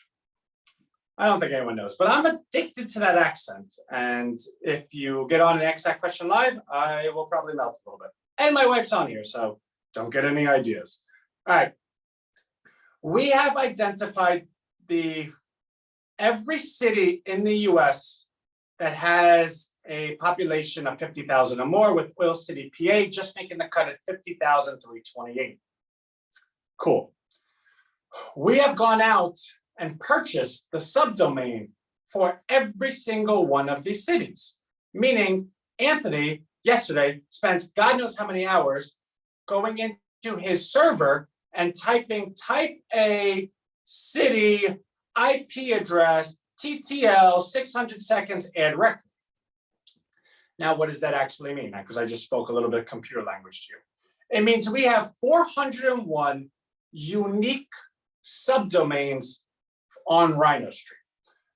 I don't think anyone knows, but I'm addicted to that accent. And if you get on an exact question live, I will probably melt a little bit. And my wife's on here, so don't get any ideas. All right. We have identified every city in the US that has a population of 50,000 or more, with Oil City, PA, just making the cut at 50,328. Cool. We have gone out and purchased the subdomain for every single one of these cities, meaning Anthony yesterday spent God knows how many hours going into his server and type a city IP address, TTL, 600 seconds, add record. Now, what does that actually mean? Because I just spoke a little bit of computer language to you. It means we have 401 unique subdomains on RHINO Street.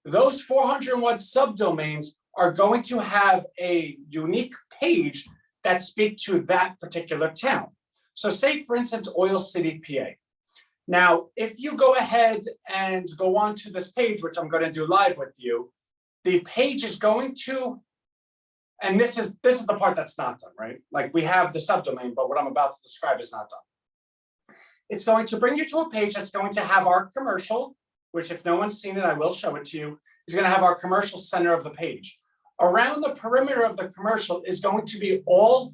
Those 401 subdomains are going to have a unique page that speak to that particular town. So say, for instance, Oil City, PA. Now, if you go ahead and go on to this page, which I'm going to do live with you, the page is going to, and this is the part that's not done, right? Like, we have the subdomain, but what I'm about to describe is not done. It's going to bring you to a page that's going to have our commercial, which if no one's seen it, I will show it to you. Is going to have our commercial center of the page. Around the perimeter of the commercial is going to be all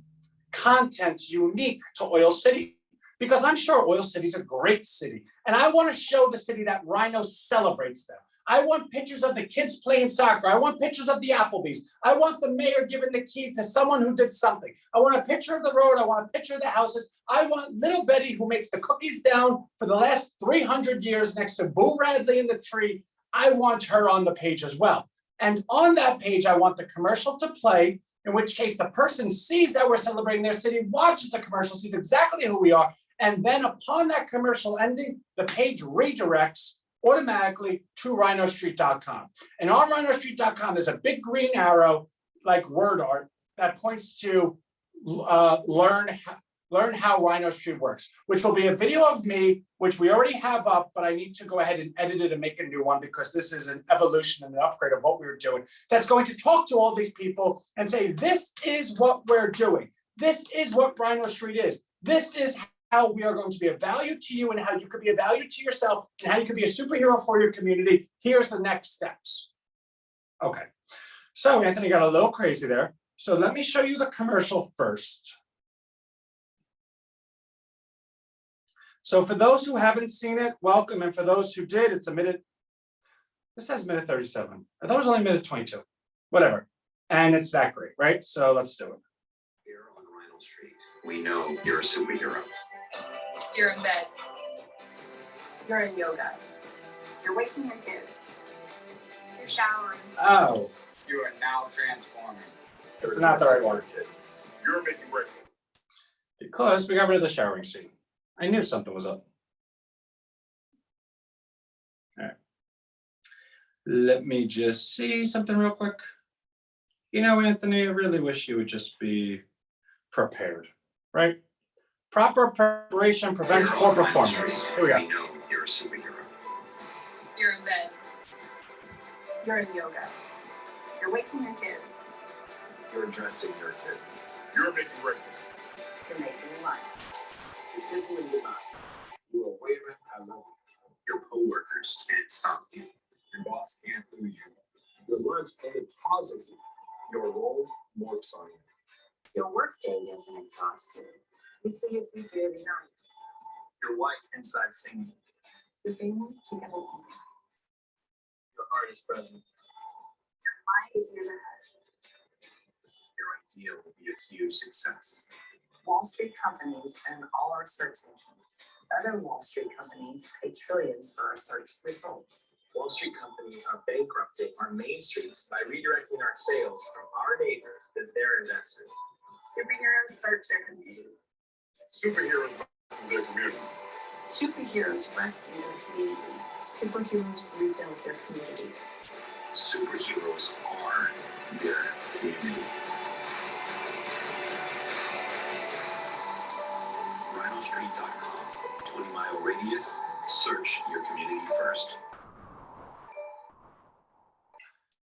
content unique to Oil City. Because I'm sure Oil City is a great city. And I want to show the city that RHINO celebrates them. I want pictures of the kids playing soccer. I want pictures of the Applebee's. I want the mayor giving the key to someone who did something. I want a picture of the road. I want a picture of the houses. I want little Betty, who makes the cookies down for the last 300 years next to Boo Radley in the tree. I want her on the page as well. And on that page, I want the commercial to play, in which case the person sees that we're celebrating their city, watches the commercial, sees exactly who we are. And then upon that commercial ending, the page redirects automatically to rhinostreet.com. And on rhinostreet.com, there's a big green arrow, like word art, that points to learn how RHINO Street works, which will be a video of me, which we already have up, but I need to go ahead and edit it and make a new one because this is an evolution and an upgrade of what we were doing. That's going to talk to all these people and say, this is what we're doing. This is what RHINO Street is. This is how we are going to be of value to you and how you could be of value to yourself and how you could be a superhero for your community. Here's the next steps. Okay, so Anthony got a little crazy there. So let me show you the commercial first. So for those who haven't seen it, welcome. And for those who did, it's a minute. This says minute 37. I thought it was only minute 22, whatever. And it's that great, right? So let's do it. Here on RHINO Street. We know you're a superhero. You're in bed. You're in yoga. You're waking your kids. You're showering. Oh, You are now transforming. it's not the right one. Kids. You're making breakfast. Because we got rid of the showering scene. I knew something was up. All right. Let me just see something real quick. You know, Anthony, I really wish you would just be prepared, right? Proper preparation prevents poor performance. Here we go. We know you're a superhero. You're in bed. You're in yoga. You're waking your kids. You're dressing your kids. You're making breakfast. You're making lunch. You're kissing them goodbye. You are waving hello. Your coworkers can't stop you. Your boss can't lose you. Your lunch only pauses you. Your role morphs on you. Your workday doesn't exhaust you. You see your future every night. Your wife inside singing. Your family together. Your heart is present. Your mind is years ahead. Your idea will be a huge success. Wall Street companies and all our search engines. Other Wall Street companies pay trillions for our search results. Wall Street companies are bankrupting our main streets by redirecting our sales from our neighbors to their investors. Superheroes search their community. Superheroes from their community. Superheroes rescue their community. Superheroes rebuild their community. Superheroes are their community. RHINOstreet.com. 20-mile radius. Search your community first.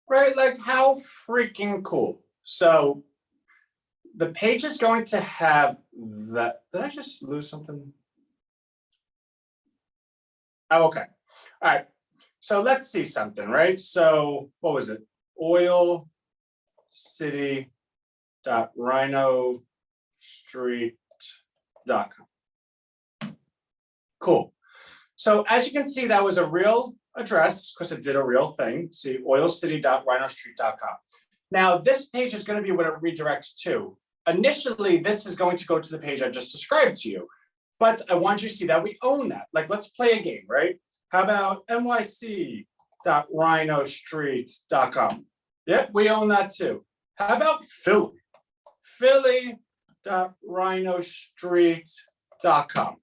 Right, like how freaking cool. So the page is going to have that. Did I just lose something? Oh, okay. All right. So let's see something, right? So what was it? oilcity.rhinostreet.com. Cool. So as you can see, that was a real address because it did a real thing. See, oilcity.rhinostreet.com. Now, this page is going to be what it redirects to. Initially, this is going to go to the page I just described to you, but I want you to see that we own that. Like, let's play a game, right? How about nyc.rhinostreet.com? Yep, we own that too. How about Philly? Philly.rhinostreet.com.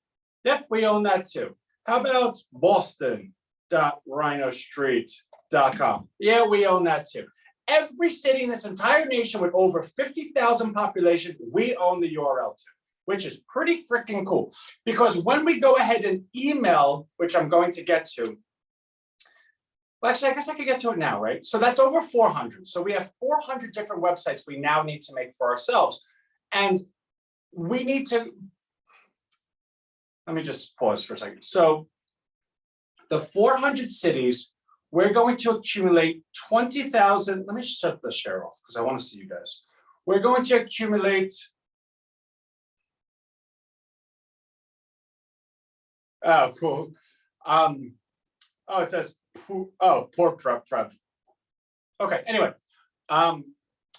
Yep, we own that too. How about Boston.rhinostreet.com? Yeah, we own that too. Every city in this entire nation with over 50,000 population, we own the URL to, which is pretty freaking cool. Because when we go ahead and email, which I'm going to get to, well, actually, I guess I could get to it now, right? So that's over 400. So we have 400 different websites we now need to make for ourselves. And we need to, let me just pause for a second. So the 400 cities, we're going to accumulate 20,000. Let me shut the share off because I want to see you guys. We're going to accumulate. Oh, cool. Oh, it says, poor prep. Okay, anyway.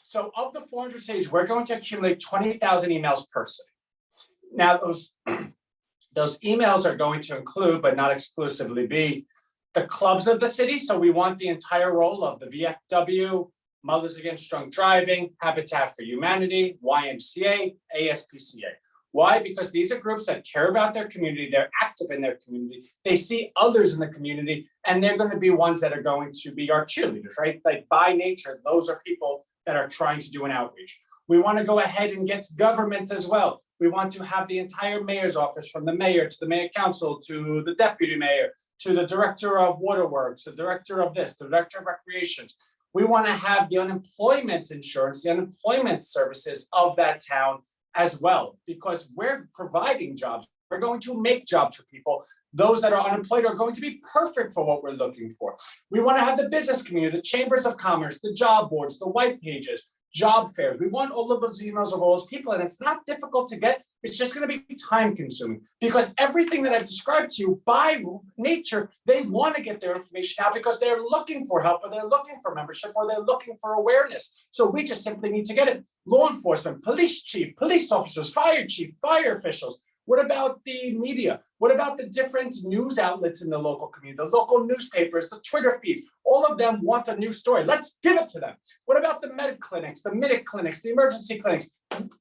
So of the 400 cities, we're going to accumulate 20,000 emails per city. Now, those emails are going to include, but not exclusively be, the clubs of the city. So we want the entire role of the VFW, Mothers Against Drunk Driving, Habitat for Humanity, YMCA, ASPCA. Why? Because these are groups that care about their community, they're active in their community, they see others in the community, and they're going to be ones that are going to be our cheerleaders, right? Like by nature, those are people that are trying to do an outreach. We want to go ahead and get to government as well. We want to have the entire mayor's office, from the mayor to the mayor council, to the deputy mayor, to the director of waterworks, the director of this, the director of recreations. We want to have the unemployment insurance, the unemployment services of that town as well, because we're providing jobs. We're going to make jobs for people. Those that are unemployed are going to be perfect for what we're looking for. We want to have the business community, the chambers of commerce, the job boards, the white pages, job fairs. We want all of those emails of all those people, and it's not difficult to get. It's just going to be time consuming because everything that I've described to you by nature, they want to get their information out because they're looking for help or they're looking for membership or they're looking for awareness. So we just simply need to get it. Law enforcement, police chief, police officers, fire chief, fire officials. What about the media? What about the different news outlets in the local community, the local newspapers, the Twitter feeds? All of them want a new story. Let's give it to them. What about the med clinics, the minute clinics, the emergency clinics,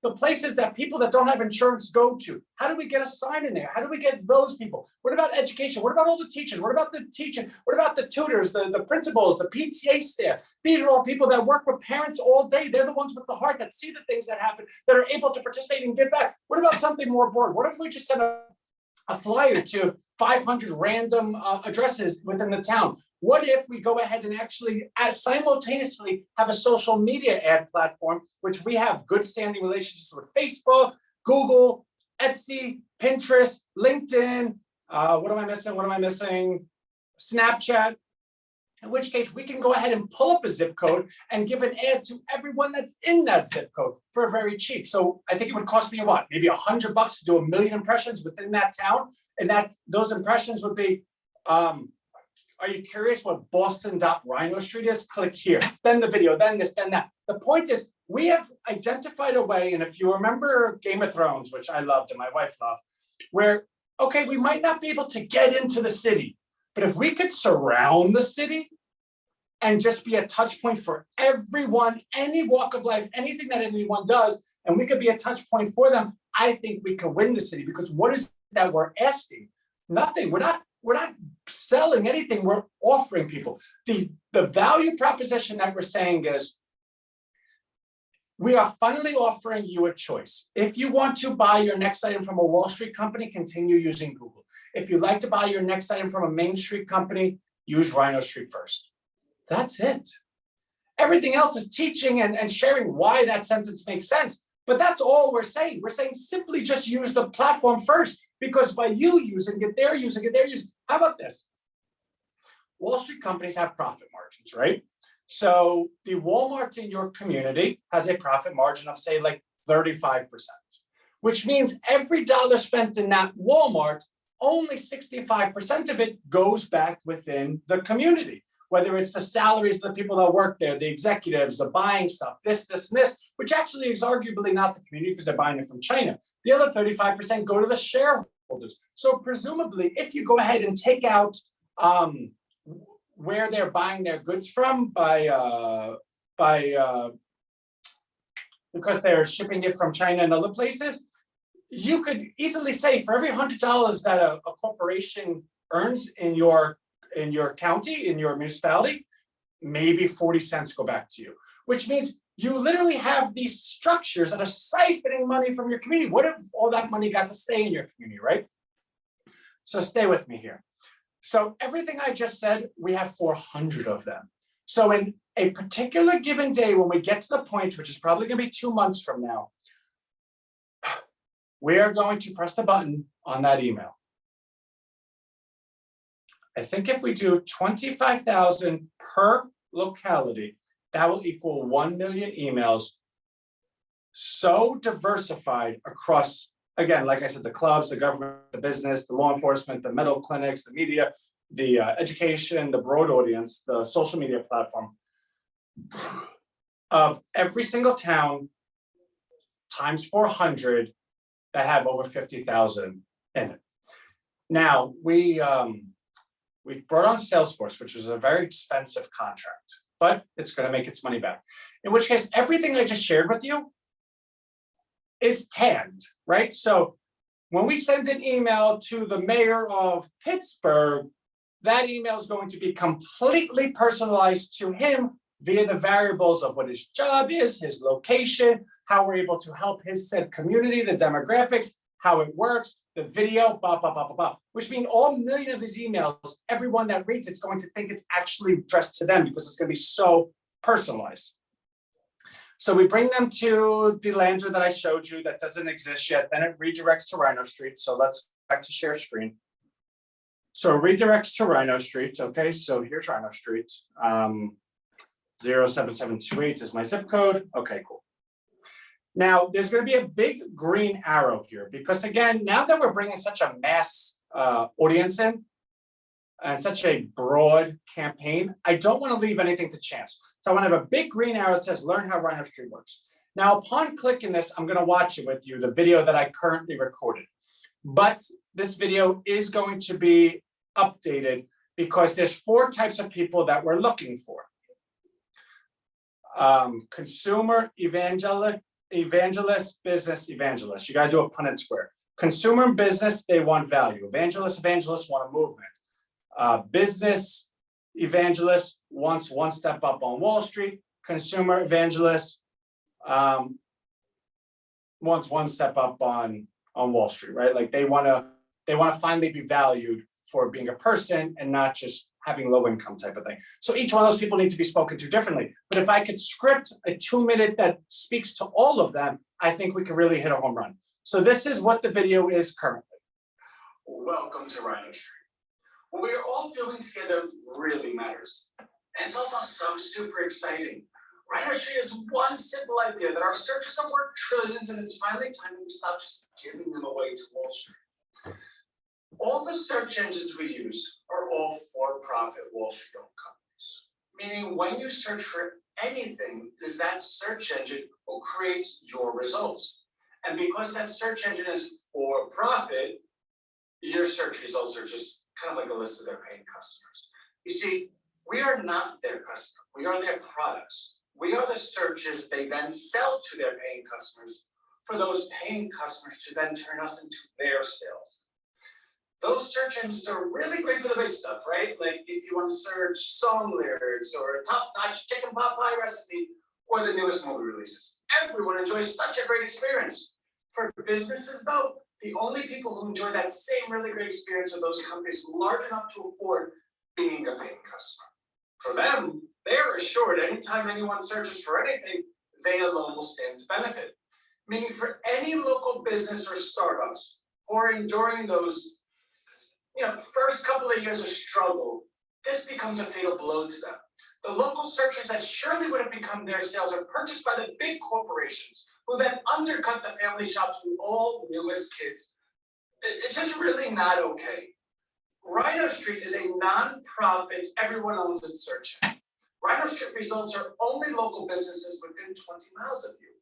the places that people that don't have insurance go to? How do we get a sign in there? How do we get those people? What about education? What about all the teachers? What about the teaching? What about the tutors, the principals, the PTA staff? These are all people that work with parents all day. They're the ones with the heart that see the things that happen, that are able to participate and give back. What about something more broad? What if we just send a flyer to 500 random addresses within the town? What if we go ahead and actually simultaneously have a social media ad platform, which we have good standing relationships with Facebook, Google, Etsy, Pinterest, LinkedIn, what am I missing? Snapchat. In which case we can go ahead and pull up a zip code and give an ad to everyone that's in that zip code for very cheap. So I think it would cost me what, maybe $100 to do 1 million impressions within that town. And those impressions would be, are you curious what Boston.RHINO Street is? Click here, then the video, then this, then that. The point is we have identified a way, and if you remember Game of Thrones, which I loved and my wife loved, where, okay, we might not be able to get into the city, but if we could surround the city and just be a touch point for everyone, any walk of life, anything that anyone does, and we could be a touch point for them, I think we could win the city. Because what is that we're asking? Nothing. We're not selling anything. We're offering people. The value proposition that we're saying is, we are finally offering you a choice. If you want to buy your next item from a Wall Street company, continue using Google. If you'd like to buy your next item from a Main Street company, use RHINO Street first. That's it. Everything else is teaching and sharing why that sentence makes sense. But that's all we're saying. We're saying simply just use the platform first, because by you using it, they're using it, How about this? Wall Street companies have profit margins, right? So the Walmart in your community has a profit margin of, say, like 35%, which means every dollar spent in that Walmart, only 65% of it goes back within the community, whether it's the salaries of the people that work there, the executives, the buying stuff, this, and this, which actually is arguably not the community because they're buying it from China. The other 35% go to the shareholders. So presumably, if you go ahead and take out where they're buying their goods from because they're shipping it from China and other places, you could easily say for every $100 that a corporation earns in your county, in your municipality, maybe 40 cents go back to you, which means you literally have these structures that are siphoning money from your community. What if all that money got to stay in your community, right? So stay with me here. So everything I just said, we have 400 of them. So in a particular given day, when we get to the point, which is probably going to be 2 months from now, we are going to press the button on that email. I think if we do 25,000 per locality, that will equal 1 million emails, so diversified across, again, like I said, the clubs, the government, the business, the law enforcement, the medical clinics, the media, the education, the broad audience, the social media platform, of every single town times 400 that have over 50,000 in it. Now, we brought on Salesforce, which was a very expensive contract, but it's going to make its money back. In which case, everything I just shared with you is tagged, right? So when we send an email to the mayor of Pittsburgh, that email is going to be completely personalized to him via the variables of what his job is, his location, how we're able to help his said community, the demographics, how it works, the video, blah, blah, blah, blah, blah. Which means all million of these emails, everyone that reads it's going to think it's actually addressed to them because it's going to be so personalized. So we bring them to the lander that I showed you that doesn't exist yet. Then it redirects to RHINO Street. So let's back to share screen. So it redirects to RHINO Street. Okay, so here's RHINO Street. 07728 is my zip code. Okay, cool. Now, there's going to be a big green arrow here because, again, now that we're bringing such a mass audience in and such a broad campaign, I don't want to leave anything to chance. So I want to have a big green arrow that says learn how RHINO Street works. Now, upon clicking this, I'm going to watch it with you, the video that I currently recorded. But this video is going to be updated because there's 4 types of people that we're looking for. Consumer, evangelist, business, evangelist. You got to do a Punnett square. Consumer and business, they want value. Evangelists want a movement. Business evangelist wants one step up on Wall Street. Consumer evangelist wants one step up on Wall Street, right? Like they want to finally be valued for being a person and not just having low income type of thing. So each one of those people need to be spoken to differently. But if I could script a 2-minute that speaks to all of them, I think we could really hit a home run. So this is what the video is currently. Welcome to RHINO Street. What we are all doing together really matters. And it's also so super exciting. RHINO Street is one simple idea that our searches are worth trillions, and it's finally time that we stop just giving them away to Wall Street. All the search engines we use are all for-profit Wall Street-owned companies. Meaning when you search for anything, it is that search engine who creates your results. And because that search engine is for-profit, your search results are just kind of like a list of their paying customers. You see, we are not their customer. We are their products. We are the searches they then sell to their paying customers for those paying customers to then turn us into their sales. Those search engines are really great for the big stuff, right? Like if you want to search song lyrics or a top-notch chicken pot pie recipe or the newest movie releases. Everyone enjoys such a great experience. For businesses though, the only people who enjoy that same really great experience are those companies large enough to afford being a paying customer. For them, they're assured anytime anyone searches for anything, they alone will stand to benefit. Meaning for any local business or startups who are enduring those first couple of years of struggle, this becomes a fatal blow to them. The local searches that surely would have become their sales are purchased by the big corporations who then undercut the family shops with all the newest kids. It's just really not okay. RHINO Street is a non-profit, everyone owns it search engine. RHINO Street results are only local businesses within 20 miles of you.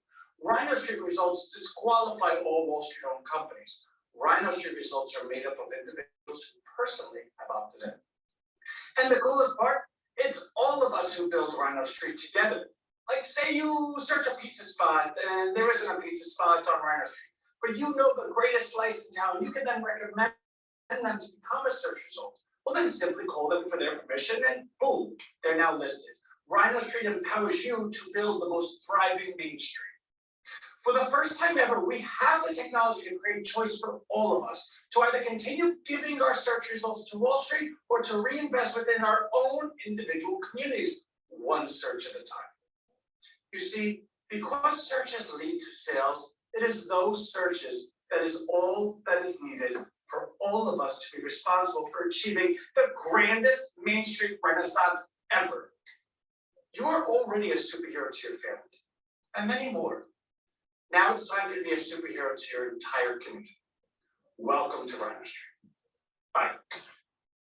RHINO Street results disqualify all Wall Street owned companies. RHINO Street results are made up of individuals who personally have opted in. And the coolest part, it's all of us who build RHINO Street together. Like say you search a pizza spot and there isn't a pizza spot on RHINO Street, but you know the greatest slice in town, you can then recommend them to become a search result. Well, then simply call them for their permission and boom, they're now listed. RHINO Street empowers you to build the most thriving Main Street. For the first time ever, we have the technology to create choice for all of us to either continue giving our search results to Wall Street or to reinvest within our own individual communities, one search at a time. You see, because searches lead to sales, it is those searches that is all that is needed for all of us to be responsible for achieving the grandest Main Street renaissance ever. You are already a superhero to your family, and many more. Now it's time for you to be a superhero to your entire community. Welcome to RHINO Street. Bye.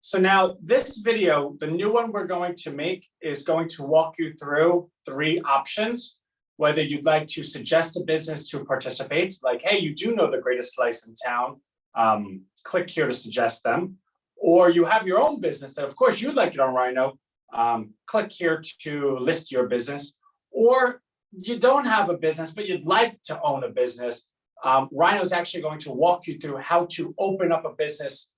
So now this video, the new one we're going to make is going to walk you through 3 options, whether you'd like to suggest a business to participate, like, hey, you do know the greatest slice in town, click here to suggest them, or you have your own business that of course you'd like it on RHINO, click here to list your business, or you don't have a business, but you'd like to own a business. RHINO is actually going to walk you through how to open up a business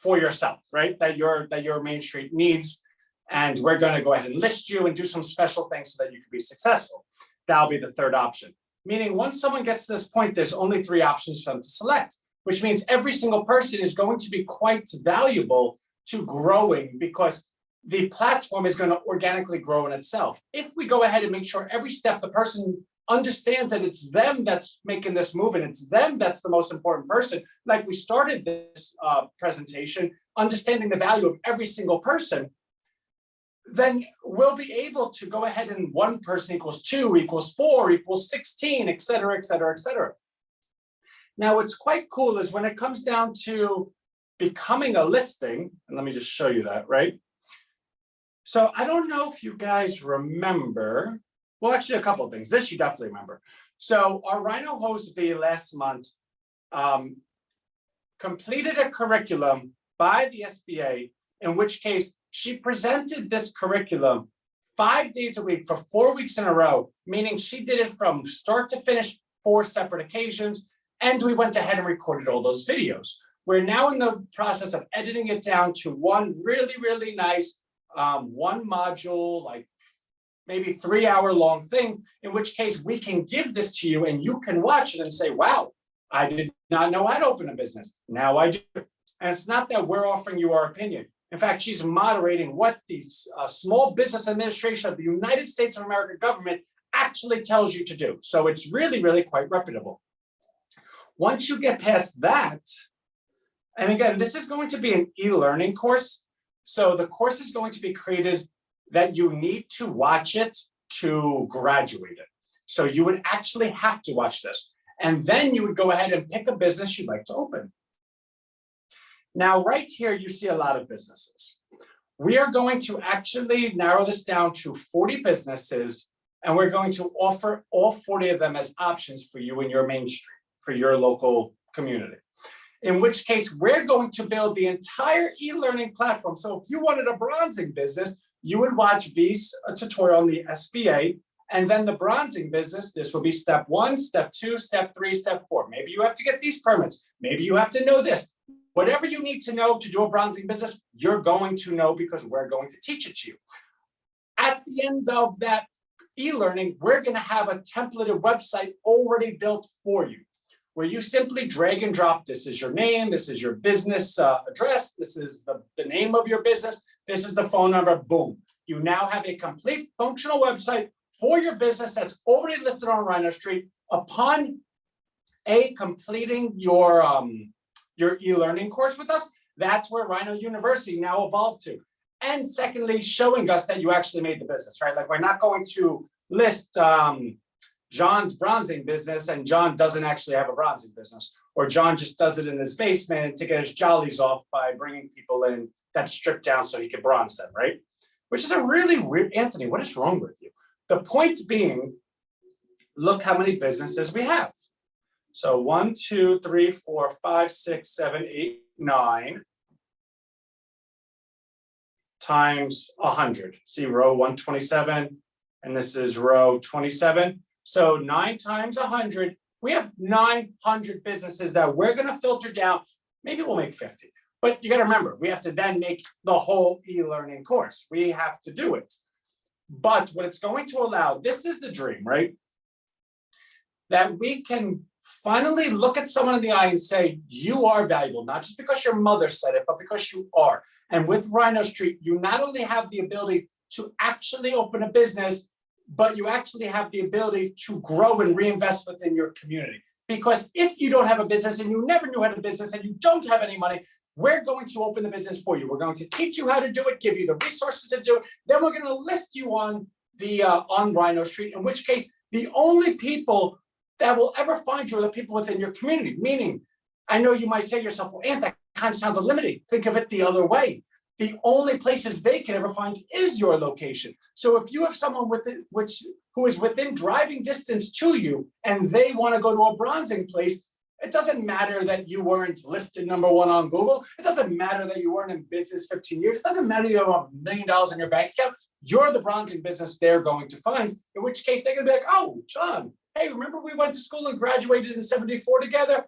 for yourself, right? That your Main Street needs. And we're going to go ahead and list you and do some special things so that you can be successful. That'll be the 3rd option. Meaning once someone gets to this point, there's only 3 options for them to select, which means every single person is going to be quite valuable to growing because the platform is going to organically grow in itself. If we go ahead and make sure every step the person understands that it's them that's making this move and it's them that's the most important person, like we started this presentation, understanding the value of every single person, then we'll be able to go ahead and 1 person equals 2 equals 4 equals 16, et cetera, et cetera, et cetera. Now, what's quite cool is when it comes down to becoming a listing, and let me just show you that, right? So I don't know if you guys remember, well, actually a couple of things. This you definitely remember. So our RHINO host V last month completed a curriculum by the SBA, in which case she presented this curriculum 5 days a week for 4 weeks in a row, meaning she did it from start to finish, 4 separate occasions. And we went ahead and recorded all those videos. We're now in the process of editing it down to one really, really nice 1 module, like maybe 3-hour long thing, in which case we can give this to you and you can watch it and say, wow, I did not know how to open a business. Now I do. And it's not that we're offering you our opinion. In fact, she's moderating what the Small Business Administration of the United States of America government actually tells you to do. So it's really, really quite reputable. Once you get past that, and again, this is going to be an e-learning course. So the course is going to be created that you need to watch it to graduate it. So you would actually have to watch this. And then you would go ahead and pick a business you'd like to open. Now, right here, you see a lot of businesses. We are going to actually narrow this down to 40 businesses, and we're going to offer all 40 of them as options for you in your main street, for your local community. In which case, we're going to build the entire e-learning platform. So if you wanted a bronzing business, you would watch V's tutorial on the SBA, and then the bronzing business, this will be step 1, step 2, step 3, step 4. Maybe you have to get these permits. Maybe you have to know this. Whatever you need to know to do a bronzing business, you're going to know because we're going to teach it to you. At the end of that e-learning, we're going to have a templated website already built for you, where you simply drag and drop. This is your name, this is your business address, this is the name of your business, this is the phone number, boom. You now have a complete functional website for your business that's already listed on RHINO Street. Upon completing your e-learning course with us, that's where RHINO University now evolved to. And secondly, showing us that you actually made the business, right? Like, we're not going to list John's bronzing business and John doesn't actually have a bronzing business, or John just does it in his basement to get his jollies off by bringing people in that stripped down so he can bronze them, right? Which is a really weird, Anthony, what is wrong with you? The point being, look how many businesses we have. So 1, 2, 3, 4, 5, 6, 7, 8, 9 times 100. See row 127, and this is row 27. So 9 times 100, we have 900 businesses that we're going to filter down. Maybe we'll make 50, but you got to remember, we have to then make the whole e-learning course. We have to do it. But what it's going to allow, this is the dream, right? That we can finally look at someone in the eye and say, you are valuable, not just because your mother said it, but because you are. And with RHINO Street, you not only have the ability to actually open a business, but you actually have the ability to grow and reinvest within your community. Because if you don't have a business and you never knew how to business and you don't have any money, we're going to open the business for you. We're going to teach you how to do it, give you the resources to do it. Then we're going to list you on the on RHINO Street, in which case the only people that will ever find you are the people within your community. Meaning, I know you might say to yourself, well, Ant, that kind of sounds limiting. Think of it the other way. The only places they can ever find is your location. So if you have someone who is within driving distance to you and they want to go to a bronzing place, it doesn't matter that you weren't listed #1 on Google. It doesn't matter that you weren't in business 15 years. It doesn't matter you have $1 million in your bank account. You're the bronzing business they're going to find, in which case they're going to be like, oh, John, hey, remember we went to school and graduated in '74 together?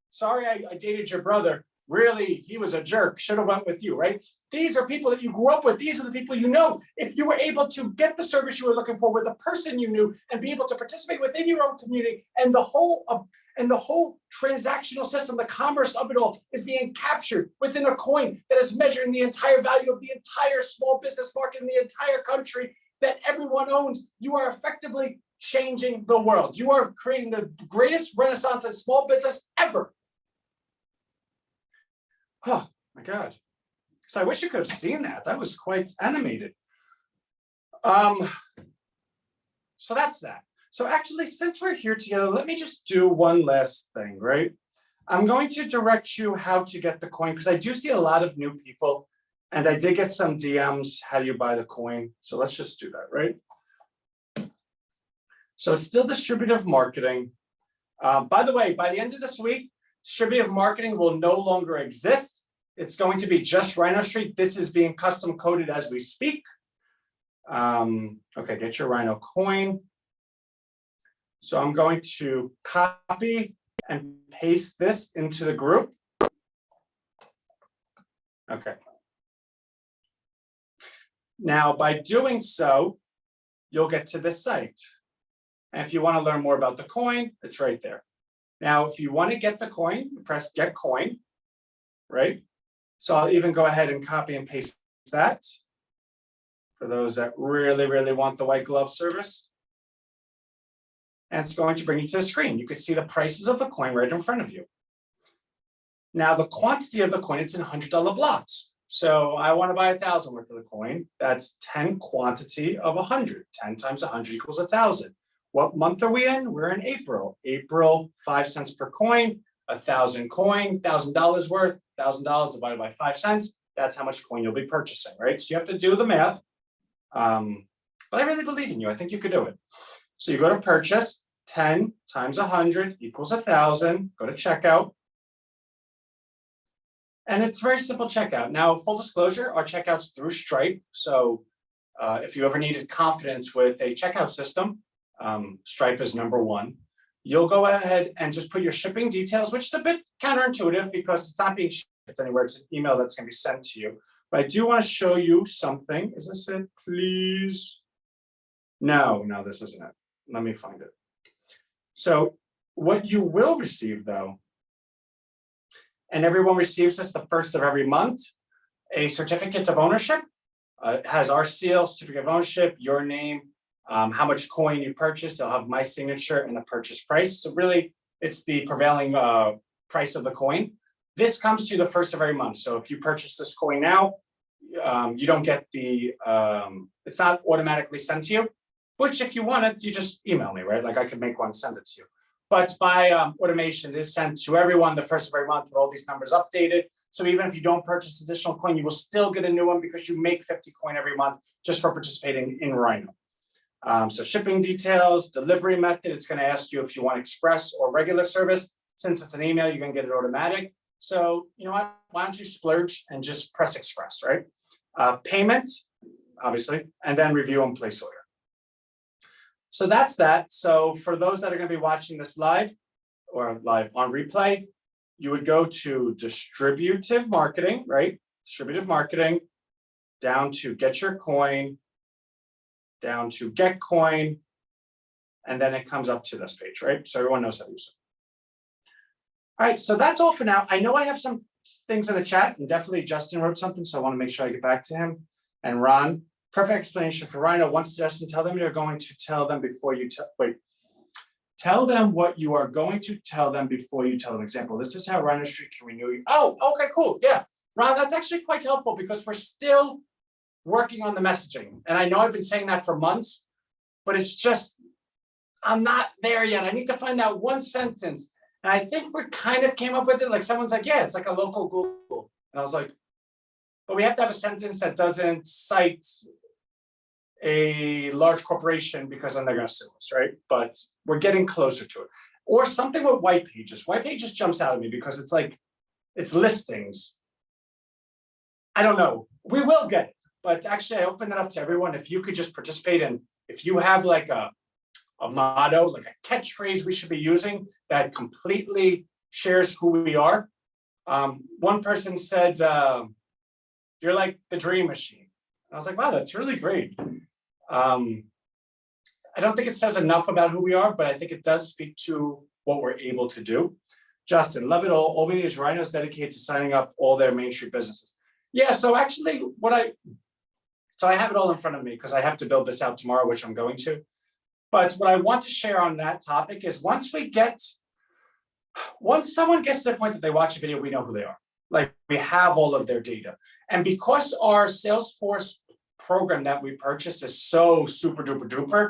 Sorry, I dated your brother. Really, he was a jerk. Should have went with you, right? These are people that you grew up with. These are the people you know. If you were able to get the service you were looking for with the person you knew and be able to participate within your own community, and the whole transactional system, the commerce of it all is being captured within a coin that is measuring the entire value of the entire small business market in the entire country that everyone owns, you are effectively changing the world. You are creating the greatest renaissance in small business ever. Oh my God. So I wish you could have seen that. That was quite animated. So that's that. So actually, since we're here together, let me just do one last thing, right? I'm going to direct you how to get the coin because I do see a lot of new people and I did get some DMs, how do you buy the coin? So let's just do that, right? So it's still distributive marketing. By the way, by the end of this week, distributive marketing will no longer exist. It's going to be just Rhino Street. This is being custom coded as we speak. Okay, get your Rhino coin. So I'm going to copy and paste this into the group. Okay. Now, by doing so, you'll get to this site. And if you want to learn more about the coin, it's right there. Now, if you want to get the coin, press get coin, right? So I'll even go ahead and copy and paste that for those that really, really want the white glove service. And it's going to bring you to the screen. You can see the prices of the coin right in front of you. Now, the quantity of the coin, it's in $100 blocks. So I want to buy 1,000 worth of the coin. That's 10 quantity of 100. 10 times 100 equals 1,000. What month are we in? We're in April. April, 5 cents per coin, 1,000 coin, $1,000 worth, $1,000 divided by 5 cents. That's how much coin you'll be purchasing, right? So you have to do the math. But I really believe in you. I think you could do it. So you go to purchase, 10 times 100 equals 1,000. Go to checkout. And it's very simple checkout. Now, full disclosure, our checkout's through Stripe. So if you ever needed confidence with a checkout system, Stripe is #1. You'll go ahead and just put your shipping details, which is a bit counterintuitive because it's not being shipped anywhere. It's an email that's going to be sent to you. But I do want to show you something. Is this it, please? No, this isn't it. Let me find it. So what you will receive, though, and everyone receives this the first of every month, a certificate of ownership. It has our seal, certificate of ownership, your name, how much coin you purchased. It'll have my signature and the purchase price. So really, it's the prevailing price of the coin. This comes to you the first of every month. So if you purchase this coin now, you don't get the, it's not automatically sent to you, which if you want it, you just email me, right? Like I could make one, send it to you. But by automation, it is sent to everyone the first of every month with all these numbers updated. So even if you don't purchase additional coin, you will still get a new one because you make 50 coin every month just for participating in Rhino. So shipping details, delivery method, it's going to ask you if you want express or regular service. Since it's an email, you're going to get it automatic. So, you know what, why don't you splurge and just press express, right? Payment, obviously, and then review and place order. So that's that. So for those that are going to be watching this live or live on replay, you would go to distributive marketing, right? Distributive marketing, down to get your coin, down to get coin, and then it comes up to this page, right? So everyone knows how to use it. All right, so that's all for now. I know I have some things in the chat, and definitely Justin wrote something, so I want to make sure I get back to him. And Ron, perfect explanation for Rhino. Once Justin, tell them you're going to tell them before you tell them what you are going to tell them before you tell them. Example, this is how Rhino Street can renew you. Oh, okay, cool. Yeah, Ron, that's actually quite helpful because we're still working on the messaging. And I know I've been saying that for months, but it's just, I'm not there yet. I need to find that one sentence. And I think we kind of came up with it. Like someone's like, yeah, it's like a local Google. And I was like, but we have to have a sentence that doesn't cite a large corporation because then they're going to sue us, right? But we're getting closer to it. Or something with white pages. White pages jumps out at me because it's like, it's listings. I don't know. We will get it. But actually, I open it up to everyone. If you could just participate in, if you have like a motto, like a catchphrase we should be using that completely shares who we are. One person said, you're like the dream machine. And I was like, wow, that's really great. I don't think it says enough about who we are, but I think it does speak to what we're able to do. Justin, love it all. All we need is Rhinos dedicated to signing up all their Main Street businesses. Yeah, so actually so I have it all in front of me because I have to build this out tomorrow, which I'm going to. But what I want to share on that topic is once someone gets to the point that they watch a video, we know who they are. Like we have all of their data. And because our Salesforce program that we purchased is so super duper duper.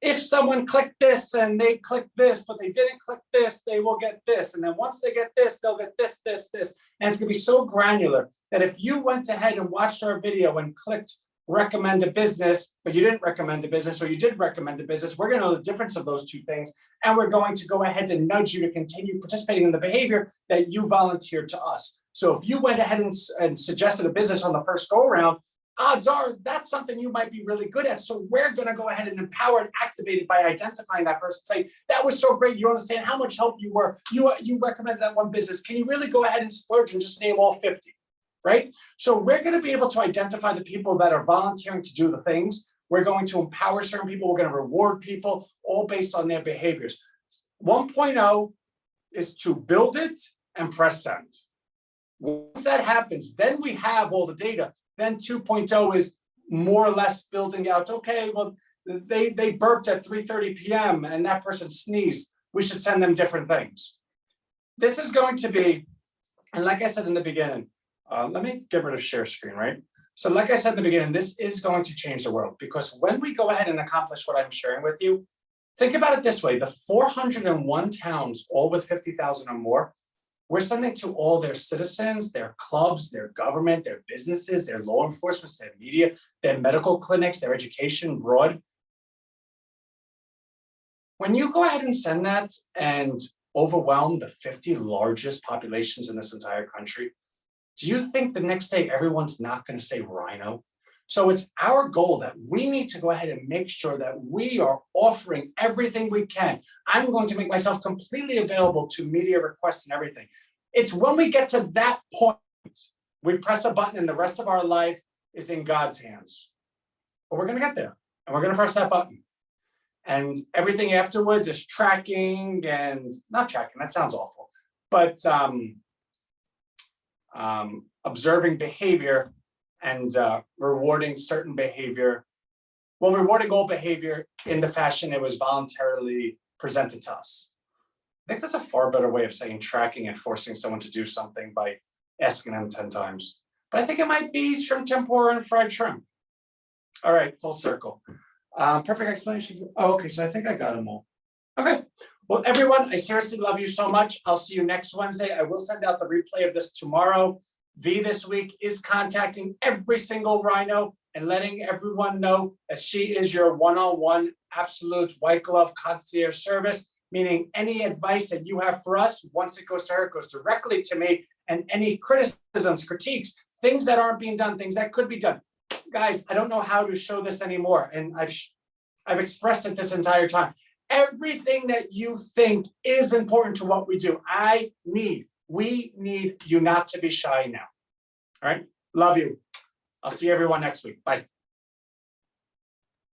If someone clicked this and they clicked this, but they didn't click this, they will get this. And then once they get this, they'll get this, this, this. And it's gonna be so granular that if you went ahead and watched our video and clicked recommend a business, but you didn't recommend a business, or you did recommend a business, we're gonna know the difference of those two things. And we're going to go ahead and nudge you to continue participating in the behavior that you volunteered to us. So if you went ahead and suggested a business on the first go around, odds are that's something you might be really good at. So we're going to go ahead and empower and activate it by identifying that person. Say, that was so great. You understand how much help you were. You recommended that one business. Can you really go ahead and splurge and just name all 50, right? So we're going to be able to identify the people that are volunteering to do the things. We're going to empower certain people. We're going to reward people, all based on their behaviors. 1.0 is to build it and press send. Once that happens, then we have all the data. Then 2.0 is more or less building out, okay, well, they burped at 3:30 p.m. and that person sneezed. We should send them different things. This is going to be, and like I said in the beginning, let me get rid of share screen, right? So like I said in the beginning, this is going to change the world, because when we go ahead and accomplish what I'm sharing with you, think about it this way: the 401 towns, all with 50,000 or more, we're sending to all their citizens, their clubs, their government, their businesses, their law enforcement, their media, their medical clinics, their education abroad. When you go ahead and send that and overwhelm the 50 largest populations in this entire country, do you think the next day everyone's not going to say RHINO? So it's our goal that we need to go ahead and make sure that we are offering everything we can. I'm going to make myself completely available to media requests and everything. It's when we get to that point, we press a button and the rest of our life is in God's hands. But we're going to get there, and we're going to press that button. And everything afterwards is tracking, and not tracking, that sounds awful, but observing behavior and rewarding certain behavior. Well, rewarding all behavior in the fashion it was voluntarily presented to us. I think that's a far better way of saying tracking and forcing someone to do something by asking them 10 times. But I think it might be shrimp tempura and fried shrimp. All right, full circle. Perfect explanation. Oh, okay, so I think I got them all. Okay, well, everyone, I seriously love you so much. I'll see you next Wednesday. I will send out the replay of this tomorrow. V this week is contacting every single RHINO and letting everyone know that she is your one-on-one absolute white glove concierge service, meaning any advice that you have for us, once it goes to her, it goes directly to me, and any criticisms, critiques, things that aren't being done, things that could be done. Guys, I don't know how to show this anymore, and I've expressed it this entire time. Everything that you think is important to what we do, we need you not to be shy now. All right, love you. I'll see everyone next week. Bye.